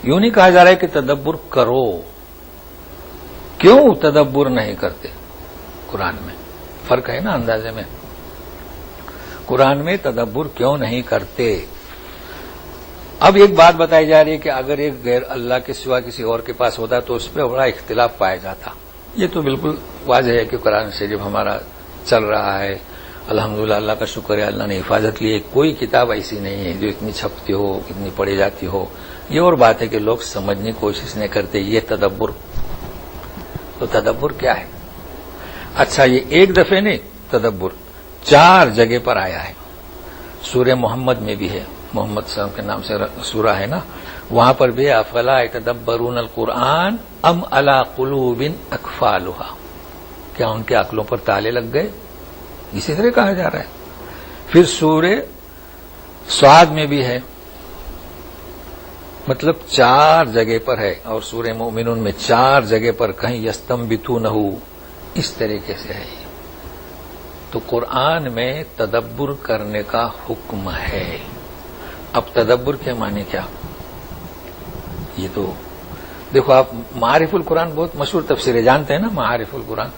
S1: یوں نہیں کہا جا رہا ہے کہ تدبر کرو. کیوں تدبر نہیں کرتے؟ قرآن میں فرق ہے نا اندازے میں. قرآن میں تدبر کیوں نہیں کرتے؟ اب ایک بات بتائی جا رہی ہے کہ اگر ایک غیر اللہ کے سوا کسی اور کے پاس ہوتا تو اس پہ بڑا اختلاف پایا جاتا. یہ تو بالکل واضح ہے کہ قرآن شریف ہمارا چل رہا ہے. الحمدللہ، اللہ کا شکر ہے، اللہ نے حفاظت لی ہے. کوئی کتاب ایسی نہیں ہے جو اتنی چھپتی ہو، اتنی پڑھی جاتی ہو. یہ اور بات ہے کہ لوگ سمجھنے کی کوشش نہیں کرتے. یہ تدبر. تو تدبر کیا ہے؟ اچھا، یہ ایک دفعہ نہیں، تدبر 4 جگہ پر آیا ہے. سورہ محمد میں بھی ہے، محمد صلی اللہ علیہ وسلم کے نام سے سورہ ہے نا، وہاں پر بھی افلا یتدبرون القرآن ام علی قلوب اقفالها. کیا ان کے عقلوں پر تالے لگ گئے؟ اسی طرح کہا جا رہا ہے. پھر سورہ صاد میں بھی ہے، مطلب 4 جگہ پر ہے. اور سورہ مومنون میں 4 جگہ پر کہیں یستنبتونہ، اس طریقے سے ہے. تو قرآن میں تدبر کرنے کا حکم ہے. اب تدبر کے معنی کیا؟ یہ تو دیکھو، آپ معارف القرآن بہت مشہور تفسیر ہے، جانتے ہیں نا معارف القرآن.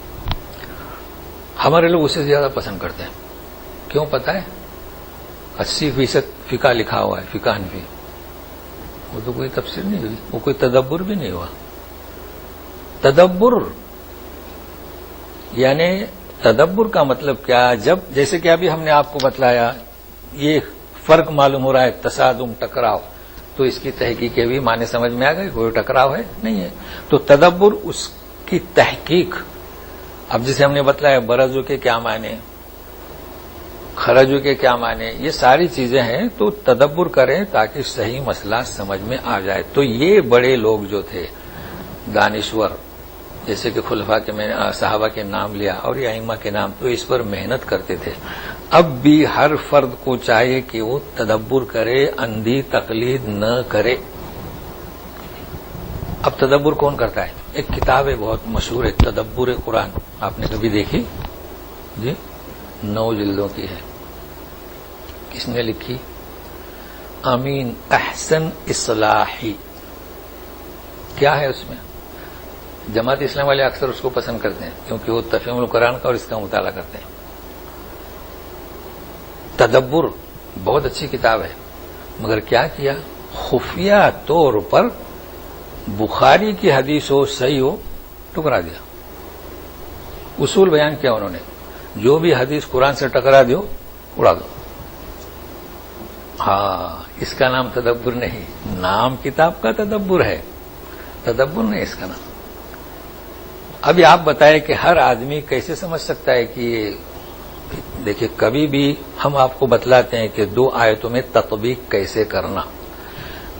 S1: ہمارے لوگ اسے زیادہ پسند کرتے ہیں. کیوں پتا ہے؟ 80% فقہ لکھا ہوا ہے، فقہ حنفی. وہ تو کوئی تفسیر نہیں ہوئی، وہ کوئی تدبر بھی نہیں ہوا. تدبر یعنی تدبر کا مطلب کیا؟ جب جیسے کہ ابھی ہم نے آپ کو بتلایا، یہ فرق معلوم ہو رہا ہے، تصادم، ٹکراؤ. تو اس کی تحقیق بھی معنی سمجھ میں آ گئی. کوئی ٹکراؤ ہے نہیں ہے. تو تدبر اس کی تحقیق. اب جسے ہم نے بتلایا برزو کے کیا معنی، خرجو کے کیا معنی، یہ ساری چیزیں ہیں. تو تدبر کریں تاکہ صحیح مسئلہ سمجھ میں آ جائے. تو یہ بڑے لوگ جو تھے دانشور، جیسے کہ خلفاء کے میں صحابہ کے نام لیا اور یہ ائمہ کے نام، تو اس پر محنت کرتے تھے. اب بھی ہر فرد کو چاہیے کہ وہ تدبر کرے، اندھی تقلید نہ کرے. اب تدبر کون کرتا ہے؟ ایک کتاب ہے بہت مشہور ہے، تدبر قرآن. آپ نے کبھی دیکھی؟ جی، 9 جلدوں کی ہے. کس نے لکھی؟ امین احسن اصلاحی. کیا ہے اس میں؟ جماعت اسلام والے اکثر اس کو پسند کرتے ہیں کیونکہ وہ تفہیم القرآن کا اور اس کا مطالعہ کرتے ہیں. تدبر بہت اچھی کتاب ہے، مگر کیا کیا؟ خفیہ طور پر بخاری کی حدیث ہو، صحیح ہو، ٹکرا دیا. اصول بیان کیا انہوں نے، جو بھی حدیث قرآن سے ٹکرا دو اڑا دو. ہاں، اس کا نام تدبر نہیں. نام کتاب کا تدبر ہے، تدبر نہیں اس کا نام. ابھی آپ بتائیں کہ ہر آدمی کیسے سمجھ سکتا ہے کہ یہ دیکھیے کبھی بھی ہم آپ کو بتلاتے ہیں کہ 2 آیتوں میں تطبیق کیسے کرنا،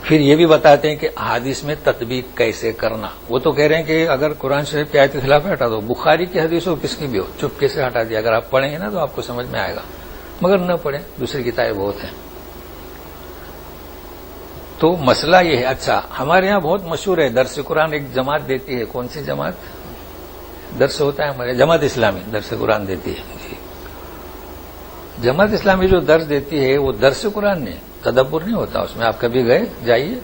S1: پھر یہ بھی بتاتے ہیں کہ احادیث میں تطبیق کیسے کرنا. وہ تو کہہ رہے ہیں کہ اگر قرآن شریف کی آیت کے خلاف ہٹا دو، بخاری کی حدیث ہو کس کی بھی ہو، چپکے سے ہٹا دیا. اگر آپ پڑھیں گے نا تو آپ کو سمجھ میں آئے گا، مگر نہ پڑھیں، دوسری کتابیں بہت ہیں. تو مسئلہ یہ ہے. اچھا، ہمارے یہاں بہت مشہور ہے، درس قرآن ایک جماعت دیتی ہے. کون سی جماعت؟ درس ہوتا ہے ہمارے جماعت اسلامی درس قرآن دیتی ہے. جی، جماعت اسلامی جو درس دیتی ہے وہ درس قرآن نہیں، تدبر نہیں ہوتا اس میں. آپ کبھی گئے جائیے،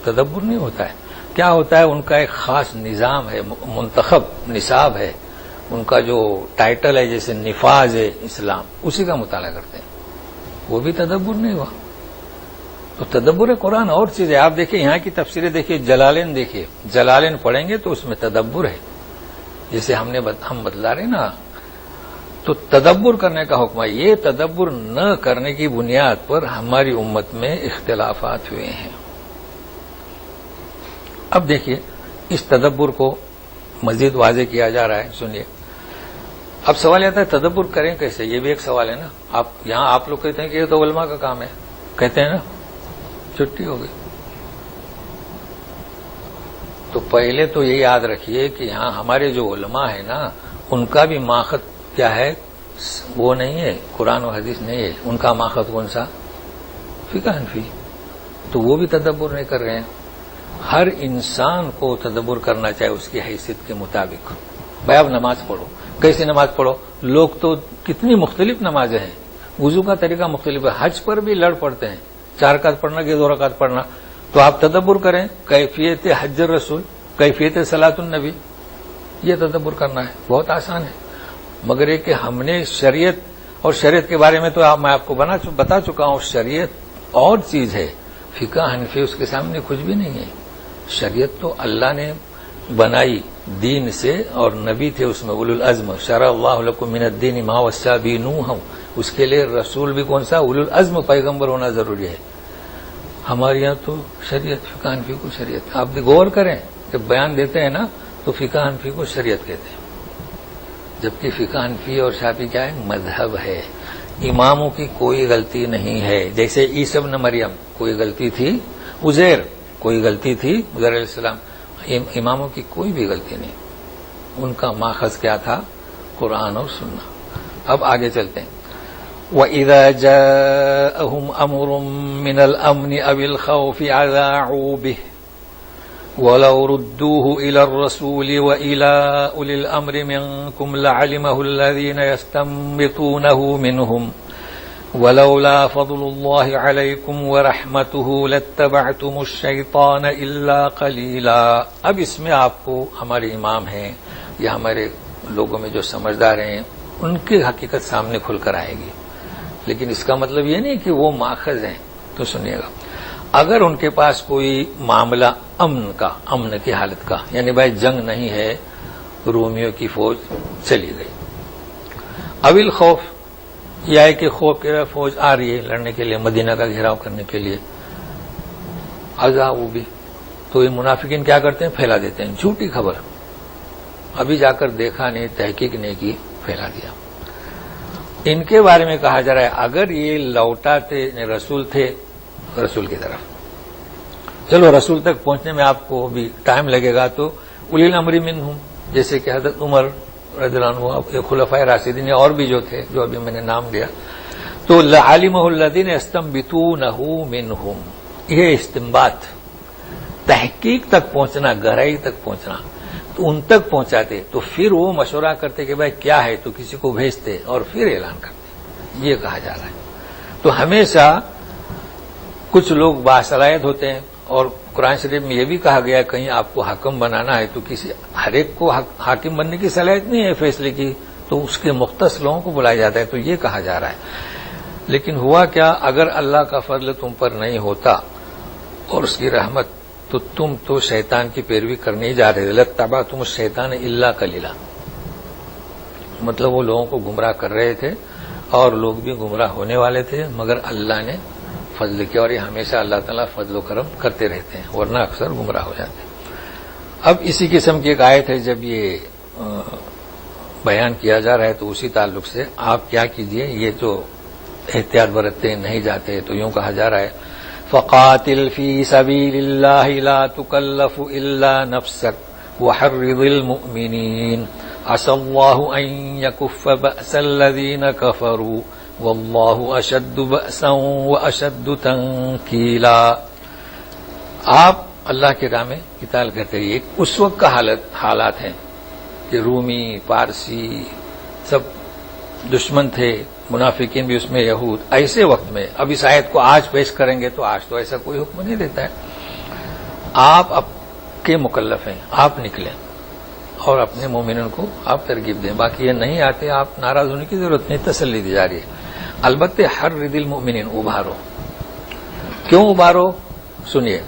S1: تدبر نہیں ہوتا ہے. کیا ہوتا ہے؟ ان کا ایک خاص نظام ہے، منتخب نصاب ہے، ان کا جو ٹائٹل ہے جیسے نفاذ اسلام، اسی کا مطالعہ کرتے ہیں. وہ بھی تدبر نہیں ہوا. تو تدبر قرآن اور چیز ہے. آپ دیکھیں یہاں کی تفسیریں دیکھیے، جلالین دیکھیے، جلالین پڑھیں گے تو اس میں تدبر ہے، جیسے ہم بتلا رہے ہیں نا. تو تدبر کرنے کا حکم ہے. یہ تدبر نہ کرنے کی بنیاد پر ہماری امت میں اختلافات ہوئے ہیں. اب دیکھیے اس تدبر کو مزید واضح کیا جا رہا ہے. سنیے، اب سوال آتا ہے تدبر کریں کیسے؟ یہ بھی ایک سوال ہے نا. آپ لوگ کہتے ہیں کہ یہ تو علماء کا کام ہے، کہتے ہیں نا، چھٹی ہو گئی. تو پہلے تو یہ یاد رکھیے کہ یہاں ہمارے جو علماء ہیں نا، ان کا بھی ماخذ کیا ہے؟ وہ نہیں ہے قرآن و حدیث نہیں ہے. ان کا ماخذ کون سا؟ فقہ حنفی. تو وہ بھی تدبر نہیں کر رہے ہیں. ہر انسان کو تدبر کرنا چاہیے اس کی حیثیت کے مطابق. بھائی آپ نماز پڑھو، کیسی نماز پڑھو؟ لوگ تو کتنی مختلف نمازیں ہیں، وضو کا طریقہ مختلف ہے. حج پر بھی لڑ پڑتے ہیں، 4 رکعت پڑھنا کہ 2 رکعت پڑھنا. تو آپ تدبر کریں، کیفیت حج الرسول، کیفیت صلاۃ النبی، یہ تدبر کرنا ہے. بہت آسان ہے. مگر یہ کہ ہم نے شریعت، اور شریعت کے بارے میں تو میں آپ کو بتا چکا ہوں، شریعت اور چیز ہے، فقہ حنفی اس کے سامنے کچھ بھی نہیں ہے. شریعت تو اللہ نے بنائی دین سے، اور نبی تھے اس میں اولو العزم. شرع اللہ لکم من الدین ما وصی به نوح، اس کے لیے رسول بھی کون سا؟ اولو العزم پیغمبر ہونا ضروری ہے. ہمارے یہاں تو شریعت، فقہ حنفی کو شریعت. آپ بھی غور کریں، جب بیان دیتے ہیں نا تو فقہ حنفی کو شریعت کہتے ہیں، جبکہ فقہ حنفی اور شافعی کیا ہے؟ مذہب ہے. اماموں کی کوئی غلطی نہیں ہے. جیسے عیسی ابن مریم کوئی غلطی تھی، عزیر کوئی غلطی تھی، عزیر علیہ السلام. اماموں کی کوئی بھی غلطی نہیں. ان کا ماخذ کیا تھا؟ قرآن اور سنہ. اب آگے چلتے ہیں. وَإِذَا جَاءَهُمْ أَمْرٌ مِّنَ الْأَمْنِ أَوِ الْخَوْفِ أَذَاعُوا بِهِ وَلَوْ رُدُّوهُ إِلَى الرَّسُولِ وَإِلَى أُولِي الْأَمْرِ مِنكُمْ لَعَلِمَهُ الَّذِينَ يَسْتَنبِطُونَهُ مِنْهُمْ وَلَوْلَا فَضْلُ اللَّهِ عَلَيْكُمْ وَرَحْمَتُهُ لَاتَّبَعْتُمُ الشَّيْطَانَ إِلَّا قَلِيلًا. اب اس میں آپ کو ہمارے امام ہیں یا ہمارے لوگوں میں جو سمجھدار ہیں ان کی حقیقت سامنے کھل کر آئے گی. لیکن اس کا مطلب یہ نہیں کہ وہ ماخذ ہیں. تو سنیے گا، اگر ان کے پاس کوئی معاملہ امن کی حالت کا، یعنی بھائی جنگ نہیں ہے، رومیوں کی فوج چلی گئی، اویل خوف، یہ ہے کہ خوف کے فوج آ رہی ہے لڑنے کے لیے، مدینہ کا گھیراؤ کرنے کے لیے، وہ بھی. تو یہ منافقین کیا کرتے ہیں؟ پھیلا دیتے ہیں جھوٹی خبر. ابھی جا کر دیکھا نہیں، تحقیق نہیں کی، پھیلا دیا. ان کے بارے میں کہا جا رہا ہے اگر یہ لوٹاتے رسول تھے رسول کی طرف، چلو رسول تک پہنچنے میں آپ کو بھی ٹائم لگے گا، تو اولی الامر منہم، جیسے کہ حضرت عمر رضی اللہ عنہ، خلفائے راشدین اور بھی جو تھے جو ابھی میں نے نام لیا، تو لعلمہ الذین یستنبطونہ منہم. یہ استنباط، تحقیق تک پہنچنا، گہرائی تک پہنچنا، تو ان تک پہنچاتے تو پھر وہ مشورہ کرتے کہ بھائی کیا ہے، تو کسی کو بھیجتے اور پھر اعلان کرتے. یہ کہا جا رہا ہے. تو ہمیشہ کچھ لوگ باصلاحیت ہوتے ہیں، اور قرآن شریف میں یہ بھی کہا گیا ہے کہیں آپ کو حاکم بنانا ہے تو ہر ایک کو حاکم بننے کی صلاحیت نہیں ہے فیصلے کی، تو اس کے مختص لوگوں کو بلایا جاتا ہے. تو یہ کہا جا رہا ہے. لیکن ہوا کیا؟ اگر اللہ کا فضل تم پر نہیں ہوتا اور اس کی رحمت، تو تم تو شیطان کی پیروی کرنے ہی جا رہے. لَاتَّبَعْتُمُ الشَّيْطَانَ إِلَّا قَلِيلًا، مطلب وہ لوگوں کو گمراہ کر رہے تھے اور لوگ بھی گمراہ ہونے والے تھے، مگر اللہ نے فضل کیا. اور یہ ہمیشہ اللہ تعالیٰ فضل و کرم کرتے رہتے ہیں، ورنہ اکثر گمراہ ہو جاتے ہیں. اب اسی قسم کی ایک آیت ہے، جب یہ بیان کیا جا رہا ہے تو اسی تعلق سے آپ کیا کیجئے، یہ جو احتیاط برتتے نہیں جاتے تو یوں کہا جا رہا ہے فقاتل فی سبیل اللہ لا تکلف الا نفسک وحرض المؤمنین عسى اللہ ان یکف بأس الذین کفروا واللہ اشد بأسا واشد تنکیلا. آپ اللہ کے راہ میں قتال کرتے رہیے. اس وقت کا حالات ہیں کہ رومی، پارسی سب دشمن تھے، منافقین بھی اس میں، یہود. ایسے وقت میں اب اس آیت کو آج پیش کریں گے تو آج تو ایسا کوئی حکم نہیں دیتا ہے. آپ اب کے مکلف ہیں، آپ نکلیں اور اپنے مومنوں کو آپ ترغیب دیں. باقی یہ نہیں آتے آپ ناراض ہونے کی ضرورت نہیں، تسلی دی جا رہی ہے. البتہ حرض المؤمنین، ابھارو. کیوں ابھارو؟ سنیے.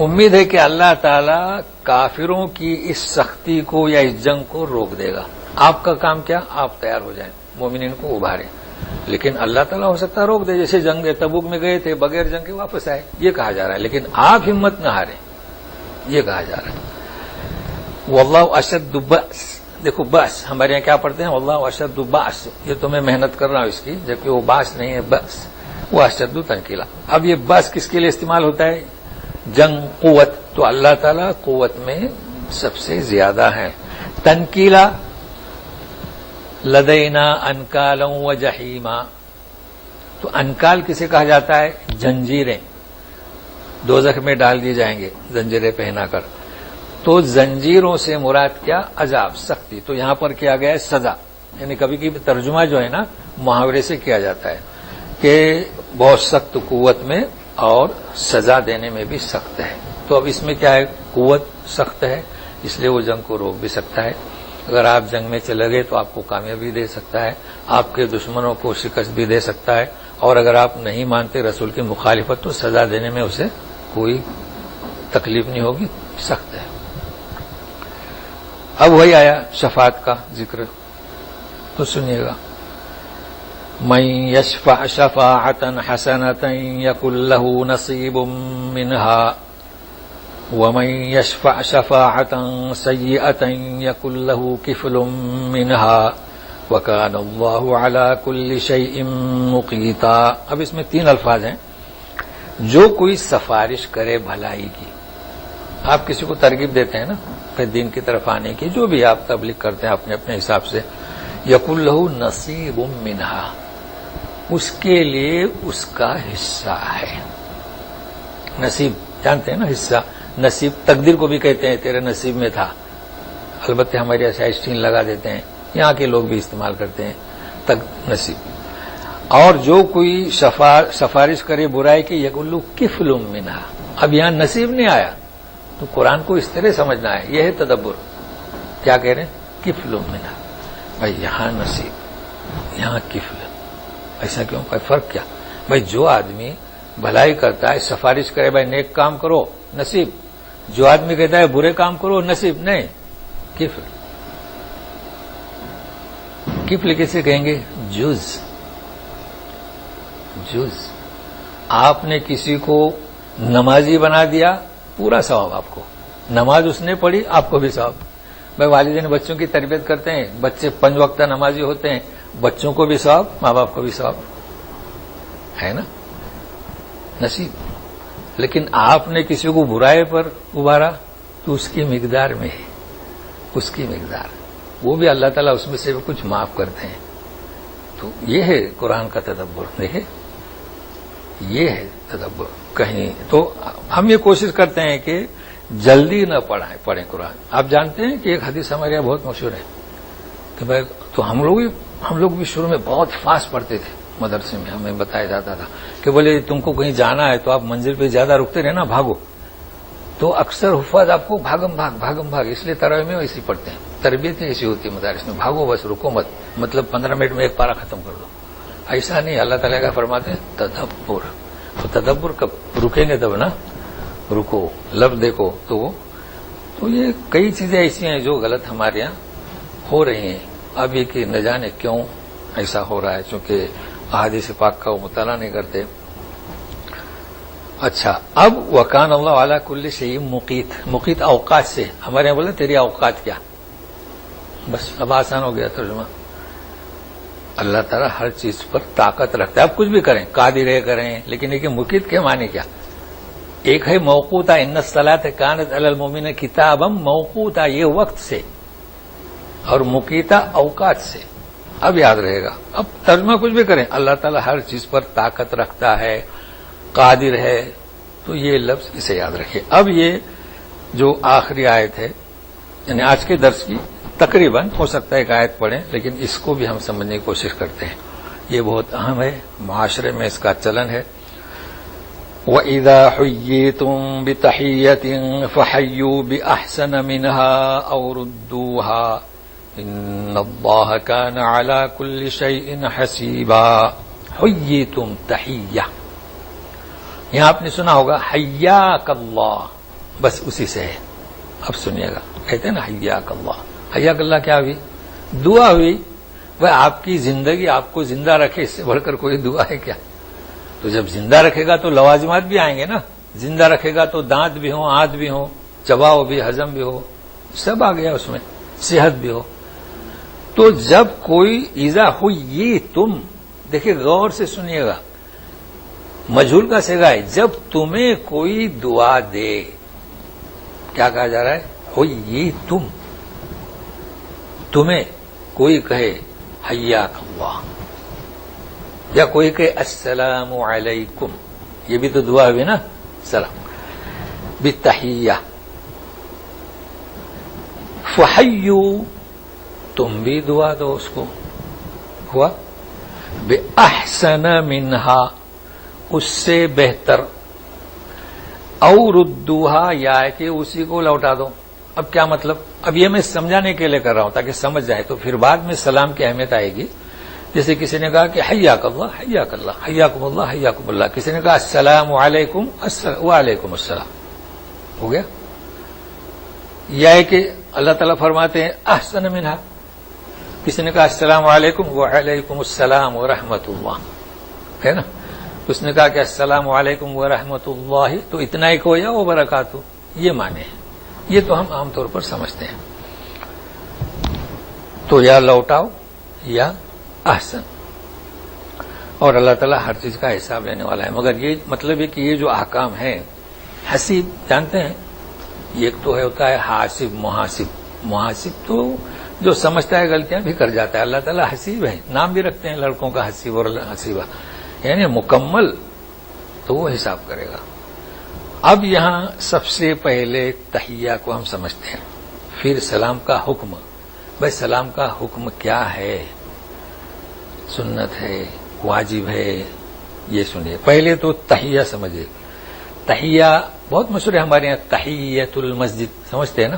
S1: امید ہے کہ اللہ تعالی کافروں کی اس سختی کو یا اس جنگ کو روک دے گا. آپ کا کام کیا؟ آپ تیار ہو جائیں، مومنین کو ابھاریں. لیکن اللہ تعالیٰ ہو سکتا ہے روک دے، جیسے جنگ تبوک میں گئے تھے بغیر جنگ کے واپس آئے، یہ کہا جا رہا ہے. لیکن آپ ہمت نہ ہاریں، یہ کہا جا رہا ہے. واللہ اشد بأس. دیکھو بأس ہمارے یہاں کیا پڑھتے ہیں؟ واللہ اشد بأس. یہ تو میں محنت کر رہا ہوں اس کی، جبکہ وہ بأس نہیں ہے، بأس. وہ اشد تنکیلا. اب یہ بأس کس کے لیے استعمال ہوتا ہے؟ جنگ، قوت. تو اللہ تعالیٰ قوت میں سب سے زیادہ ہے. تنکیلا لدینا انکالا و جحیما. تو انکال کسے کہا جاتا ہے؟ زنجیریں. دوزخ میں ڈال دیے جائیں گے زنجیریں پہنا کر. تو زنجیروں سے مراد کیا؟ عذاب، سختی. تو یہاں پر کیا گیا ہے سزا. یعنی کبھی کبھی ترجمہ جو ہے نا محاورے سے کیا جاتا ہے کہ بہت سخت قوت میں اور سزا دینے میں بھی سخت ہے. تو اب اس میں کیا ہے؟ قوت سخت ہے، اس لیے وہ جنگ کو روک بھی سکتا ہے. اگر آپ جنگ میں چلے گئے تو آپ کو کامیابی دے سکتا ہے، آپ کے دشمنوں کو شکست بھی دے سکتا ہے. اور اگر آپ نہیں مانتے رسول کی مخالفت تو سزا دینے میں اسے کوئی تکلیف نہیں ہوگی، سخت ہے. اب وہی آیا شفاعت کا ذکر، تو سنیے گا. من یشفع شفاعتا حسنتا یکن له نصیب منها ومن یشفع شفاعتا سیئتا یکن له کفل منها وکان اللہ علی کل شیء مقیتا. اب اس میں 3 الفاظ ہیں. جو کوئی سفارش کرے بھلائی کی، آپ کسی کو ترغیب دیتے ہیں نا کہ دین کی طرف آنے کی، جو بھی آپ تبلیغ کرتے ہیں اپنے اپنے حساب سے، یکن لہ نصیب منہا، اس کے لیے اس کا حصہ ہے. نصیب جانتے ہیں نا، حصہ. نصیب تقدیر کو بھی کہتے ہیں، تیرے نصیب میں تھا. البتہ ہمارے ایسا اسٹین لگا دیتے ہیں، یہاں کے لوگ بھی استعمال کرتے ہیں نصیب. اور جو کوئی سفارش کرے برائی کی، یکن لہ کفل منہا. اب یہاں نصیب نہیں آیا تو قرآن کو اس طرح سمجھنا ہے. یہ ہے تدبر. کیا کہہ رہے ہیں؟ کفل منہا. بھائی یہاں نصیب، یہاں کفل. ایسا کیوں؟ فرق کیا؟ بھائی جو آدمی بھلائی کرتا ہے، سفارش کرے بھائی نیک کام کرو، نصیب. جو آدمی کہتا ہے برے کام کرو، نصیب نہیں، کفل. کفل کسے کہیں گے؟ جز. جز. آپ نے کسی کو نمازی بنا دیا، پورا ثواب آپ کو. نماز اس نے پڑھی، آپ کو بھی ثواب. بھائی والدین بچوں کی تربیت کرتے ہیں، بچے 5 وقت نمازی ہوتے ہیں، بچوں کو بھی ثواب، ماں باپ کو بھی ثواب ہے نا، نصیب. لیکن آپ نے کسی کو برائی پر ابھارا تو اس کی مقدار میں ہے، اس کی مقدار، وہ بھی اللہ تعالیٰ اس میں سے بھی کچھ معاف کرتے ہیں. تو یہ ہے قرآن کا تدبر. دیکھیں یہ ہے تدبر. کہیں تو ہم یہ کوشش کرتے ہیں کہ جلدی نہ پڑھیں قرآن. آپ جانتے ہیں کہ ایک حدیث ہمارے یہاں بہت مشہور ہے کہ بھائی، تو ہم لوگ بھی شروع میں بہت فاسٹ پڑھتے تھے. مدرسے میں ہمیں بتایا جاتا تھا کہ بولے تم کو کہیں جانا ہے تو آپ منزل پہ زیادہ رکتے رہنا، بھاگو. تو اکثر حفاظ آپ کو بھاگم بھاگ، اس لیے تراویح میں ایسی پڑھتے ہیں. تربیت ایسی ہوتی ہے مدارس میں، بھاگو بس، رکو مت. مطلب 15 منٹ میں ایک پارہ ختم کر دو. ایسا نہیں. اللہ تعالیٰ کا فرماتے ہیں تدبر. تو تدبر کب رکیں گے تب نا، رکو، لفظ دیکھو. تو یہ کئی چیزیں ایسی ہیں جو غلط ہمارے یہاں ہو رہی ہیں. اب یہ کہ نہ جانے کیوں ایسا ہو رہا ہے، چونکہ احادیث پاک کا وہ مطالعہ نہیں کرتے. اچھا، اب وکان اللہ علی کل شیء مقیت. مقیت اوقات سے، ہمارے یہاں بولتے تیری اوقات کیا. بس اب آسان ہو گیا ترجمہ. اللہ تعالیٰ ہر چیز پر طاقت رکھتا ہے. آپ کچھ بھی کریں, قادر کریں, لیکن یہ مقیت کے معنی کیا؟ ایک ہے موقوتا, ان الصلاۃ کانت علی المؤمنین کتابا موقوتا, یہ وقت سے, اور مقیتا اوقات سے. اب یاد رہے گا. اب ترجمہ کچھ بھی کریں, اللہ تعالیٰ ہر چیز پر طاقت رکھتا ہے, قادر ہے, تو یہ لفظ اسے یاد رکھیے. اب یہ جو آخری آیت ہے, یعنی آج کے درس کی تقریباً, ہو سکتا ہے ایک آیت پڑھیں, لیکن اس کو بھی ہم سمجھنے کی کوشش کرتے ہیں. یہ بہت اہم ہے, معاشرے میں اس کا چلن ہے. وَإِذَا حُيِّيتُم بِتَحِيَّةٍ فَحَيُّوا بِأَحْسَنَ مِنْهَا أَوْ رُدُّوهَا إِنَّ اللَّهَ كَانَ عَلَى كُلِّ شَيْءٍ حَسِيبًا. حُيِّيتُم تحیہ, یہاں آپ نے سنا ہوگا حیاک اللہ, بس اسی سے ہے. اب سنیے گا, کہتے ہیں نا حیاک اللہ. حیاک اللہ کیا ہوئی؟ دعا ہوئی. وہ آپ کی زندگی آپ کو زندہ رکھے, اس سے بڑھ کر کوئی دعا ہے کیا؟ تو جب زندہ رکھے گا تو لوازمات بھی آئیں گے نا. زندہ رکھے گا تو دانت بھی ہوں, آنت بھی ہوں, چباؤ بھی, ہضم بھی ہو, سب آ گیا اس میں, صحت بھی ہو. تو جب کوئی ایذا ہوئی, یہ تم دیکھیے, غور سے سنیے گا, مجہول کا صیغہ ہے. جب تمہیں کوئی دعا دے, کیا کہا جا رہا ہے؟ ہوئی یہ تم, تمہیں کوئی کہے حیاک اللہ, یا کوئی کہے السلام علیکم, یہ بھی تو دعا ہوئی نا, سلام بالتحیہ. فحیوا, تم بھی دعا دو اس کو, ہوا بأحسن منہا, اس سے بہتر, او ردوہا, یا کہ اسی کو لوٹا دو. اب کیا مطلب؟ اب یہ میں سمجھانے کے لیے کر رہا ہوں تاکہ سمجھ جائے, تو پھر بعد میں سلام کی اہمیت آئے گی. جیسے کسی نے کہا کہ حیاک اللہ, حیاک اللہ, حیاکم اللہ, حیاکم اللہ. کسی نے کہا السلام علیکم, وعلیکم السلام, ہو گیا. یا ہے کہ اللہ تعالیٰ فرماتے ہیں احسن منہا, کسی نے کہا السلام علیکم وعلیکم السلام ورحمۃ اللہ, ہے نا. اس نے کہا کہ السلام علیکم ورحمۃ اللہ, تو اتنا ایک ہو یا وبرکاتہ, یہ معنی ہے. یہ تو ہم عام طور پر سمجھتے ہیں. تو یا لوٹاؤ یا احسن, اور اللہ تعالیٰ ہر چیز کا حساب لینے والا ہے. مگر یہ مطلب ہے کہ یہ جو احکام ہیں, حسیب جانتے ہیں, یہ ایک تو ہوتا ہے حاسب, محاسب. محاسب تو جو سمجھتا ہے غلطیاں بھی کر جاتا ہے. اللہ تعالیٰ حسیب ہے, نام بھی رکھتے ہیں لڑکوں کا حسیب اور حسیبہ, یعنی مکمل, تو وہ حساب کرے گا. اب یہاں سب سے پہلے تحیہ کو ہم سمجھتے ہیں, پھر سلام کا حکم. بھائی سلام کا حکم کیا ہے؟ سنت ہے, واجب ہے, یہ سنیے. پہلے تو تحیہ سمجھے. تحیہ بہت مشہور ہے ہمارے یہاں, تحیۃ المسجد سمجھتے ہیں نا,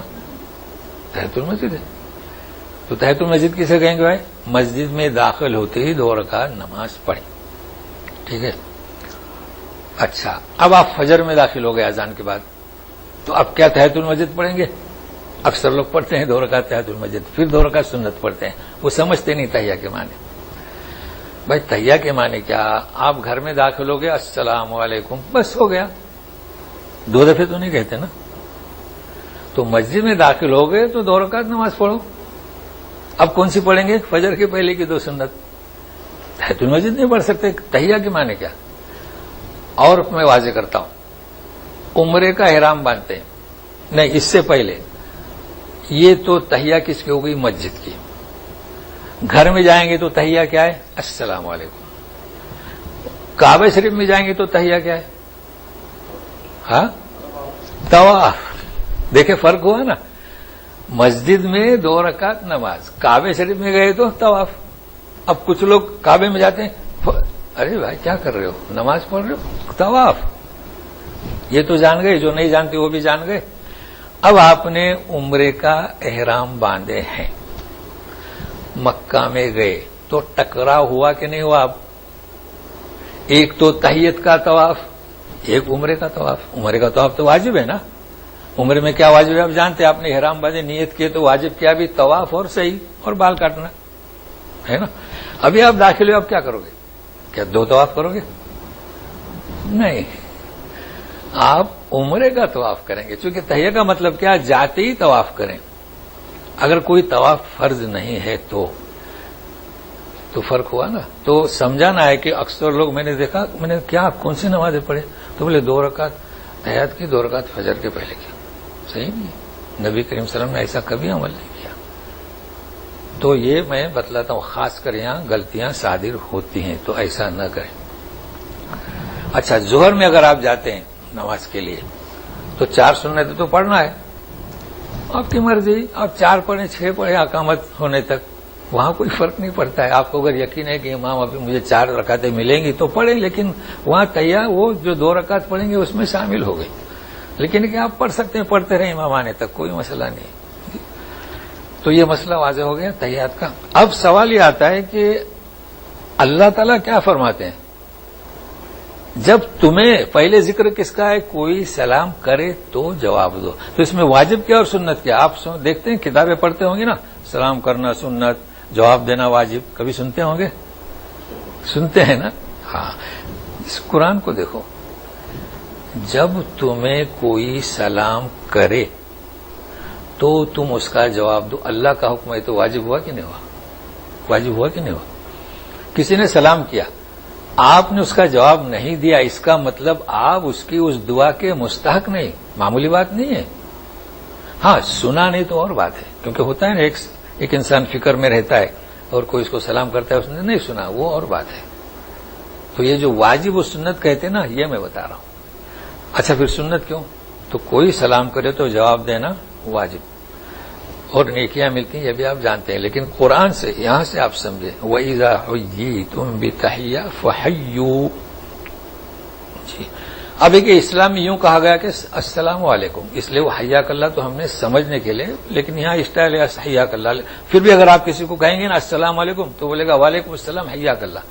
S1: تحیۃ المسجد ہے. تو تحیۃ المسجد کسے کہیں گے بھائی؟ مسجد میں داخل ہوتے ہی 2 رکعت نماز پڑھی, ٹھیک ہے. اچھا, اب آپ فجر میں داخل ہو گئے اذان کے بعد, تو اب کیا تحیۃ المسجد پڑھیں گے؟ اکثر لوگ پڑھتے ہیں 2 رکعت تحیۃ المسجد, پھر 2 رکعت سنت پڑھتے ہیں. وہ سمجھتے نہیں تحیہ کے معنی. بھائی تحیہ کے معنی کیا؟ آپ گھر میں داخل ہو گئے, السلام علیکم, بس ہو گیا. 2 دفعے تو نہیں کہتے نا. تو مسجد میں داخل ہو گئے تو 2 رکعت نماز پڑھو. اب کون سی پڑھیں گے؟ فجر کے پہلے کی 2 سنت. تحیۃ المسجد نہیں پڑھ سکتے. تحیہ کے معنی کیا؟ اور میں واضح کرتا ہوں, عمرے کا احرام باندھتے ہیں, نہیں اس سے پہلے, یہ تو تحیہ کس کی ہو گئی؟ مسجد کی. گھر میں جائیں گے تو تحیہ کیا ہے؟ السلام علیکم. کعبہ شریف میں جائیں گے تو تحیہ کیا ہے؟ ہاں, طواف. دیکھیں فرق ہوا نا. مسجد میں 2 رکعت نماز, کعبہ شریف میں گئے تو طواف. اب کچھ لوگ کعبے میں جاتے ہیں, ارے بھائی کیا کر رہے ہو, نماز پڑھ رہے ہو, طواف. یہ تو جان گئے, جو نہیں جانتے وہ بھی جان گئے. اب آپ نے عمرے کا احرام باندھے ہیں, مکہ میں گئے تو ٹکراؤ ہوا کہ نہیں ہوا؟ اب ایک تو تحیت کا طواف, ایک عمرے کا طواف. عمرے کا طواف تو واجب ہے نا. عمرے میں کیا واجب ہے آپ جانتے ہیں, آپ نے احرام باندھے, نیت کیے, تو واجب کیا بھی طواف اور صحیح اور بال کاٹنا ہے نا. ابھی آپ داخل ہوئے, اب کیا کرو گے؟ کیا 2 طواف کرو گے؟ نہیں, آپ عمرے کا طواف کریں گے. چونکہ تحیہ کا مطلب کیا؟ جاتے ہی طواف کریں. اگر کوئی طواف فرض نہیں ہے تو فرق ہوا نا. تو سمجھانا ہے کہ اکثر لوگ میں نے دیکھا، میں نے کیا کون سی نمازیں پڑھے، تو بولے 2 رکعت تحیات کی، 2 رکعت فجر کے پہلے کی. صحیح نہیں، نبی کریم صلی اللہ علیہ وسلم نے ایسا کبھی عمل نہیں کیا. تو یہ میں بتلاتا ہوں، خاص کر یہاں غلطیاں صادر ہوتی ہیں، تو ایسا نہ کریں. اچھا، ظہر میں اگر آپ جاتے ہیں نماز کے لیے تو 4 سنتیں تو پڑھنا ہے، آپ کی مرضی، آپ 4 پڑھیں 6 پڑھیں اقامت ہونے تک، وہاں کوئی فرق نہیں پڑتا ہے. آپ کو اگر یقین ہے کہ امام ابھی مجھے 4 رکعتیں ملیں گی تو پڑھیں، لیکن وہاں تیار وہ جو 2 رکعت پڑھیں گے اس میں شامل ہو گئی. لیکن کہ آپ پڑھ سکتے ہیں، پڑھتے رہیں امام آنے تک، کوئی مسئلہ نہیں. تو یہ مسئلہ واضح ہو گیا تحیات کا. اب سوال یہ آتا ہے کہ اللہ تعالیٰ کیا فرماتے ہیں؟ جب تمہیں پہلے ذکر کس کا ہے؟ کوئی سلام کرے تو جواب دو. تو اس میں واجب کیا اور سنت کیا؟ آپ دیکھتے ہیں، کتابیں پڑھتے ہوں گے نا، سلام کرنا سنت، جواب دینا واجب. کبھی سنتے ہوں گے؟ سنتے ہیں نا. ہاں، اس قرآن کو دیکھو، جب تمہیں کوئی سلام کرے تو تم اس کا جواب دو. اللہ کا حکم ہے تو واجب ہوا کہ نہیں ہوا؟ واجب ہوا کہ نہیں ہوا؟ کسی نے سلام کیا، آپ نے اس کا جواب نہیں دیا، اس کا مطلب آپ اس کی اس دعا کے مستحق نہیں. معمولی بات نہیں ہے. ہاں، سنا نہیں تو اور بات ہے، کیونکہ ہوتا ہے نا ایک انسان فکر میں رہتا ہے اور کوئی اس کو سلام کرتا ہے، اس نے نہیں سنا، وہ اور بات ہے. تو یہ جو واجب و سنت کہتے ہیں نا، یہ میں بتا رہا ہوں. اچھا، پھر سنت کیوں؟ تو کوئی سلام کرے تو جواب دینا واجب، اور نیکیاں ملتی ہیں، یہ بھی آپ جانتے ہیں. لیکن قرآن سے، یہاں سے آپ سمجھیں، وَإِذَا حُيِّيتُم بِتَحِيَّةٍ فَحَيُّوا. جی، اب ایک اسلام میں یوں کہا گیا کہ السلام علیکم، اس لیے وہ حیاک اللہ تو ہم نے سمجھنے کے لیے، لیکن یہاں اسٹائل ہے حیاک اللہ. پھر بھی اگر آپ کسی کو کہیں گے نا السلام علیکم تو بولے گا وعلیکم السلام حیاک اللہ،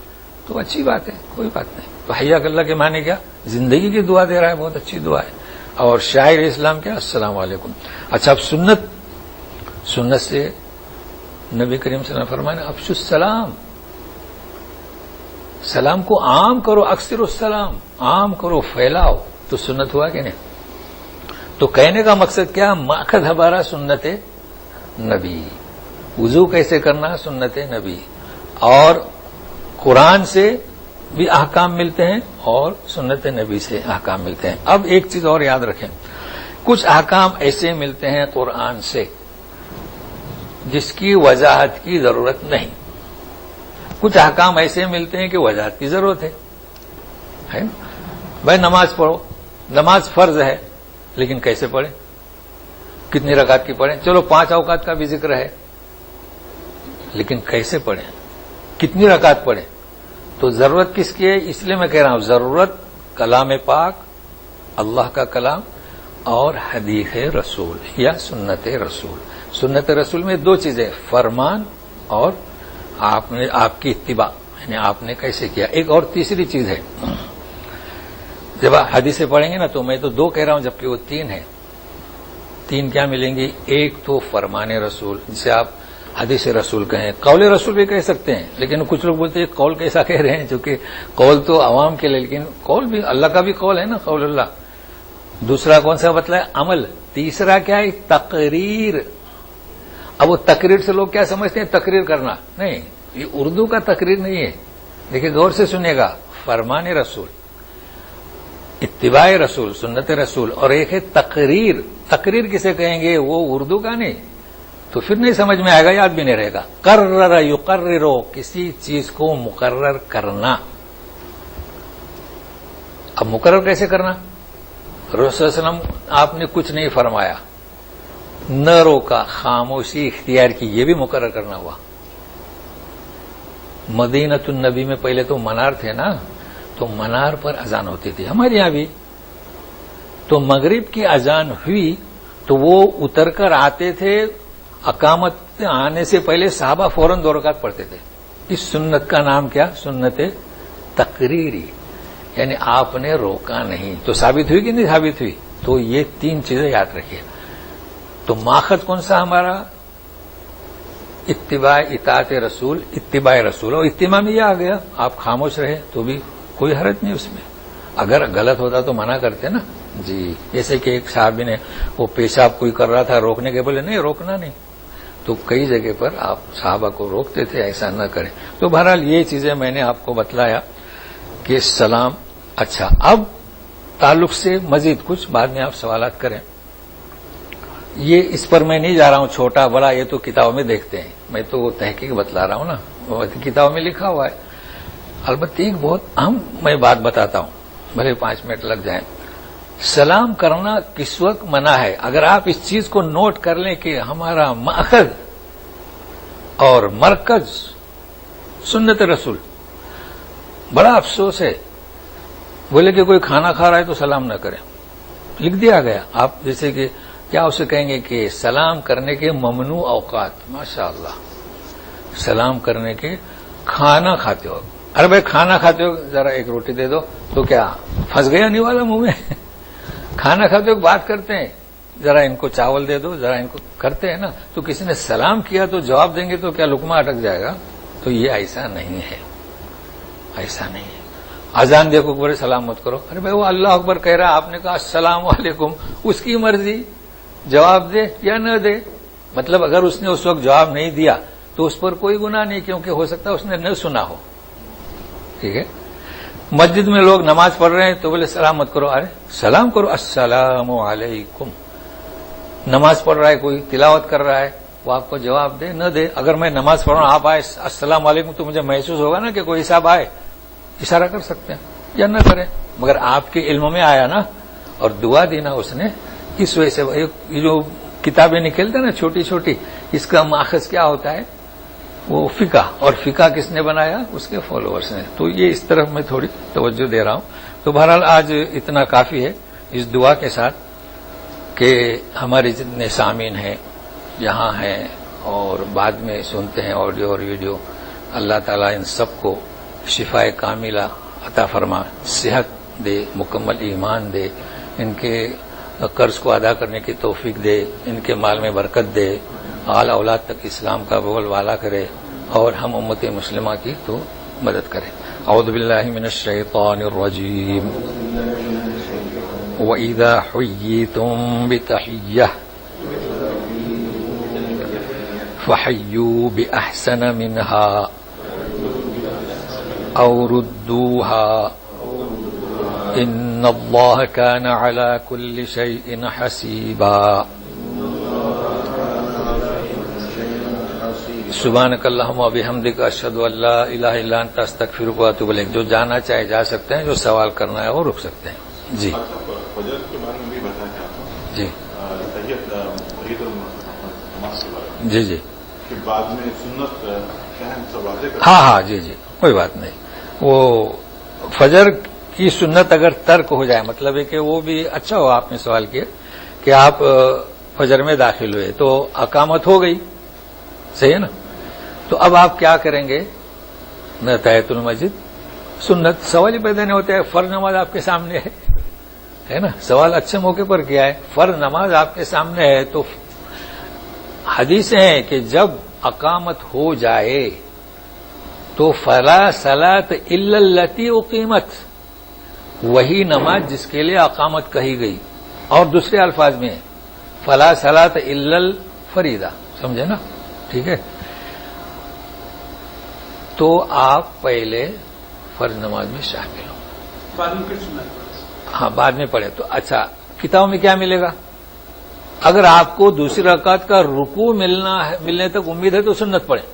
S1: تو اچھی بات ہے، کوئی بات نہیں. تو حیاک اللہ کے معنی کیا؟ زندگی کی دعا دے رہا ہے، بہت اچھی دعا ہے. اور شاعر اسلام کیا؟ السلام علیکم. اچھا، اب سنت سے نبی کریم صلی اللہ علیہ وسلم فرمایا افشوا السلام، سلام کو عام کرو، اکثر السلام، عام کرو، پھیلاؤ. تو سنت ہوا کہ نہیں؟ تو کہنے کا مقصد کیا؟ ماخذ ہمارا سنت نبی. وضو کیسے کرنا؟ سنت نبی. اور قرآن سے بھی احکام ملتے ہیں اور سنت نبی سے احکام ملتے ہیں. اب ایک چیز اور یاد رکھیں، کچھ احکام ایسے ملتے ہیں قرآن سے جس کی وضاحت کی ضرورت نہیں، کچھ احکام ایسے ملتے ہیں کہ وضاحت کی ضرورت ہے. بھائی نماز پڑھو، نماز فرض ہے، لیکن کیسے پڑھیں؟ کتنی رکعت کی پڑھیں؟ چلو 5 اوقات کا بھی ذکر ہے، لیکن کیسے پڑھیں؟ کتنی رکعت پڑھیں؟ تو ضرورت کس کی ہے؟ اس لیے میں کہہ رہا ہوں، ضرورت کلام پاک، اللہ کا کلام، اور حدیث رسول یا سنت رسول. سنت رسول میں 2 چیزیں، فرمان اور آپ کی اتباع، یعنی آپ نے کیسے کیا. ایک اور تیسری چیز ہے، جب آپ حدیثیں پڑھیں گے نا، تو میں تو 2 کہہ رہا ہوں جبکہ وہ 3 ہیں. 3 کیا ملیں گی؟ ایک تو فرمان رسول، جسے آپ حدیث رسول کہیں، قول رسول بھی کہہ سکتے ہیں، لیکن کچھ لوگ بولتے ہیں قول کیسا کہہ رہے ہیں، چونکہ قول تو عوام کے لیے، لیکن قول بھی اللہ کا بھی قول ہے نا، قول اللہ. دوسرا کون سا مطلب ہے؟ عمل. تیسرا کیا ہے؟ تقریر. اب وہ تقریر سے لوگ کیا سمجھتے ہیں؟ تقریر کرنا نہیں، یہ اردو کا تقریر نہیں ہے. دیکھیں غور سے سنیے گا، فرمان رسول، اتباع رسول، سنت رسول، اور ایک ہے تقریر. تقریر کسے کہیں گے؟ وہ اردو کا نہیں، تو پھر نہیں سمجھ میں آئے گا، یاد بھی نہیں رہے گا. قرر یقرر، کسی چیز کو مقرر کرنا. اب مقرر کیسے کرنا؟ رسول صلی اللہ علیہ وسلم آپ نے کچھ نہیں فرمایا، نہ روکا، خاموشی اختیار کی، یہ بھی مقرر کرنا ہوا. مدینۃ النبی میں پہلے تو منار تھے نا، تو منار پر اذان ہوتی تھی، ہمارے یہاں بھی. تو مغرب کی اذان ہوئی تو وہ اتر کر آتے تھے، اقامت آنے سے پہلے صحابہ فوراً 2 رکعت پڑھتے تھے. اس سنت کا نام کیا؟ سنت تقریری، یعنی آپ نے روکا نہیں. تو ثابت ہوئی کہ نہیں ثابت ہوئی؟ تو یہ 3 چیزیں یاد رکھیے. تو ماخذ کون سا ہمارا؟ اتباع، اطاعت رسول، اتباع رسول. اور اتباع میں یہ آ گیا، آپ خاموش رہے تو بھی کوئی حرج نہیں اس میں. اگر غلط ہوتا تو منع کرتے نا. جی، جیسے کہ ایک صحابی نے وہ پیشاب کوئی کر رہا تھا، روکنے کے بولے نہیں، روکنا نہیں. تو کئی جگہ پر آپ صحابہ کو روکتے تھے ایسا نہ کریں. تو بہرحال یہ چیزیں میں نے آپ کو بتلایا کہ سلام. اچھا، اب تعلق سے مزید کچھ بعد میں آپ سوالات کریں. یہ اس پر میں نہیں جا رہا ہوں، چھوٹا بڑا یہ تو کتابوں میں دیکھتے ہیں، میں تو وہ تحقیق بتلا رہا ہوں نا، وہ کتابوں میں لکھا ہوا ہے. البتہ ایک بہت اہم میں بات بتاتا ہوں، بھلے 5 منٹ لگ جائیں. سلام کرنا کس وقت منع ہے؟ اگر آپ اس چیز کو نوٹ کر لیں کہ ہمارا مأخذ اور مرکز سنت رسول. بڑا افسوس ہے، بولے کہ کوئی کھانا کھا رہا ہے تو سلام نہ کریں، لکھ دیا گیا. آپ جیسے کہ کیا اسے کہیں گے کہ سلام کرنے کے ممنوع اوقات. ماشاء اللہ، سلام کرنے کے کھانا کھاتے ہو. ارے بھائی کھانا کھاتے ہو ذرا ایک روٹی دے دو تو کیا پھنس گیا نہیں والا منہ میں؟ کھانا کھاتے ہو بات کرتے ہیں، ذرا ان کو چاول دے دو، ذرا ان کو کرتے ہیں نا. تو کسی نے سلام کیا تو جواب دیں گے تو کیا لقمہ اٹک جائے گا؟ تو یہ ایسا نہیں ہے، ایسا نہیں ہے. اذان دیکھو بولے سلام مت کرو. ارے بھائی وہ اللہ اکبر کہہ رہا، آپ نے کہا السلام علیکم، اس کی مرضی جواب دے یا نہ دے. مطلب اگر اس نے اس وقت جواب نہیں دیا تو اس پر کوئی گناہ نہیں، کیونکہ ہو سکتا ہے اس نے نہ سنا ہو. ٹھیک ہے. مسجد میں لوگ نماز پڑھ رہے ہیں تو بولے سلام مت کرو. ارے سلام کرو، السلام علیکم. نماز پڑھ رہا ہے کوئی، تلاوت کر رہا ہے، وہ آپ کو جواب دے نہ دے. اگر میں نماز پڑھ رہا ہوں آپ آئے السلام علیکم تو مجھے محسوس ہوگا نا کہ کوئی صاحب آئے، اشارہ کر سکتے ہیں یا نہ کریں. مگر آپ کے علم میں آیا نا اور دعا دینا اس نے، اس وجہ سے یہ جو کتابیں نکلتے نا چھوٹی چھوٹی، اس کا ماخذ کیا ہوتا ہے؟ وہ فقہ. اور فقہ کس نے بنایا؟ اس کے فالوورز نے. تو یہ اس طرف میں تھوڑی توجہ دے رہا ہوں. تو بہرحال آج اتنا کافی ہے اس دعا کے ساتھ کہ ہمارے جتنے سامعین ہیں یہاں ہیں اور بعد میں سنتے ہیں آڈیو اور ویڈیو، اللہ تعالیٰ ان سب کو شفائے کاملہ عطا فرما، صحت دے، مکمل ایمان دے، ان کے قرض کو ادا کرنے کی توفیق دے، ان کے مال میں برکت دے، اعلی اولاد تک اسلام کا بول والا کرے اور ہم امت مسلمہ کی تو مدد کرے. اعوذ باللہ من الشیطان الرجیم. وَإِذَا حُيِّيتُم بِتَحِيَّةٍ فَحَيُّوا بِأَحْسَنَ مِنْهَا أَوْ رُدُّوهَا إِنَّ اللَّهَ كَانَ عَلَى كُلِّ شَيْءٍ حَسِيبًا. سبحانک اللہم و بحمدک اشہد ان لا الہ الا انت استغفرک و اتوب الیک. جو جانا چاہے جا سکتے ہیں، جو سوال کرنا ہے وہ رک سکتے ہیں. جی
S2: فجر کے بارے میں بھی بتانا چاہتا ہوں.
S1: جی
S2: جی
S1: جی
S2: کہ بعد میں سنت
S1: ہاں جی کوئی بات نہیں. وہ فجر کی سنت اگر ترک ہو جائے، مطلب ہے کہ وہ بھی اچھا ہو. آپ نے سوال کیا کہ آپ فجر میں داخل ہوئے تو اقامت ہو گئی، صحیح ہے نا. تو اب آپ کیا کریں گے؟ نہ تحیۃ المسجد سنت. سوال ہی پیدا نہیں ہوتا ہے. فرض نماز آپ کے سامنے ہے نا، سوال اچھے موقع پر کیا ہے. فرض نماز آپ کے سامنے ہے تو حدیثیں ہیں کہ جب اقامت ہو جائے تو فلا صلاۃ الا التی اقیمت، وہی نماز جس کے لیے اقامت کہی گئی. اور دوسرے الفاظ میں فلا صلاۃ الا الفریضہ، سمجھے نا؟ ٹھیک ہے. تو آپ پہلے فرض نماز میں شامل ہوں، ہاں بعد میں پڑھے تو اچھا. کتابوں میں کیا ملے گا؟ اگر آپ کو دوسری رکعت کا رکوع ملنے تک امید ہے تو سنت پڑھیں.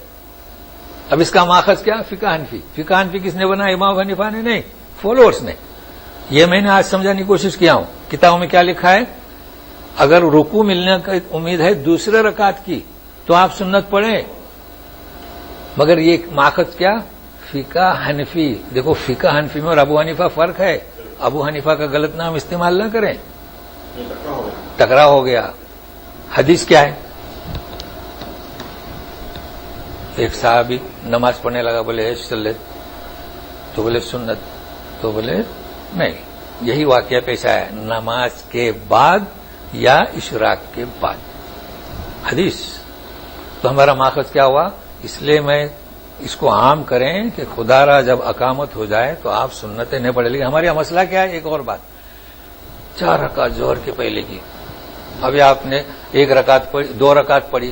S1: اب اس کا ماخذ کیا؟ فقہ حنفی. فقہ حنفی کس نے بنا؟ امام حنیفہ نے نہیں، فالوورز نے. یہ میں نے آج سمجھانے کی کوشش کیا ہوں. کتابوں میں کیا لکھا ہے؟ اگر رکوع ملنے کی امید ہے دوسرے رکعت کی تو آپ سنت پڑھیں. مگر یہ ماخذ کیا؟ فقہ حنفی. دیکھو فقہ حنفی میں اور ابو حنیفہ فرق ہے. ابو حنیفہ کا غلط نام استعمال نہ کریں، ٹکرا ہو گیا. حدیث کیا ہے؟ ایک صحابی نماز پڑھنے لگا، بولے چلے تو بولے سنت، تو بولے نہیں. یہی واقعہ پیش آیا نماز کے بعد یا اشراق کے بعد. حدیث تو ہمارا ماخذ کیا ہوا؟ اس لیے میں اس کو عام کریں کہ خدا را جب اقامت ہو جائے تو آپ سنتیں نہیں پڑھیں. لیکن ہمارا مسئلہ کیا ہے؟ ایک اور بات، 4 رکعت ظہر کے پہلے کی. ابھی آپ نے 1 رکعت پڑھی، 2 رکعت پڑھی،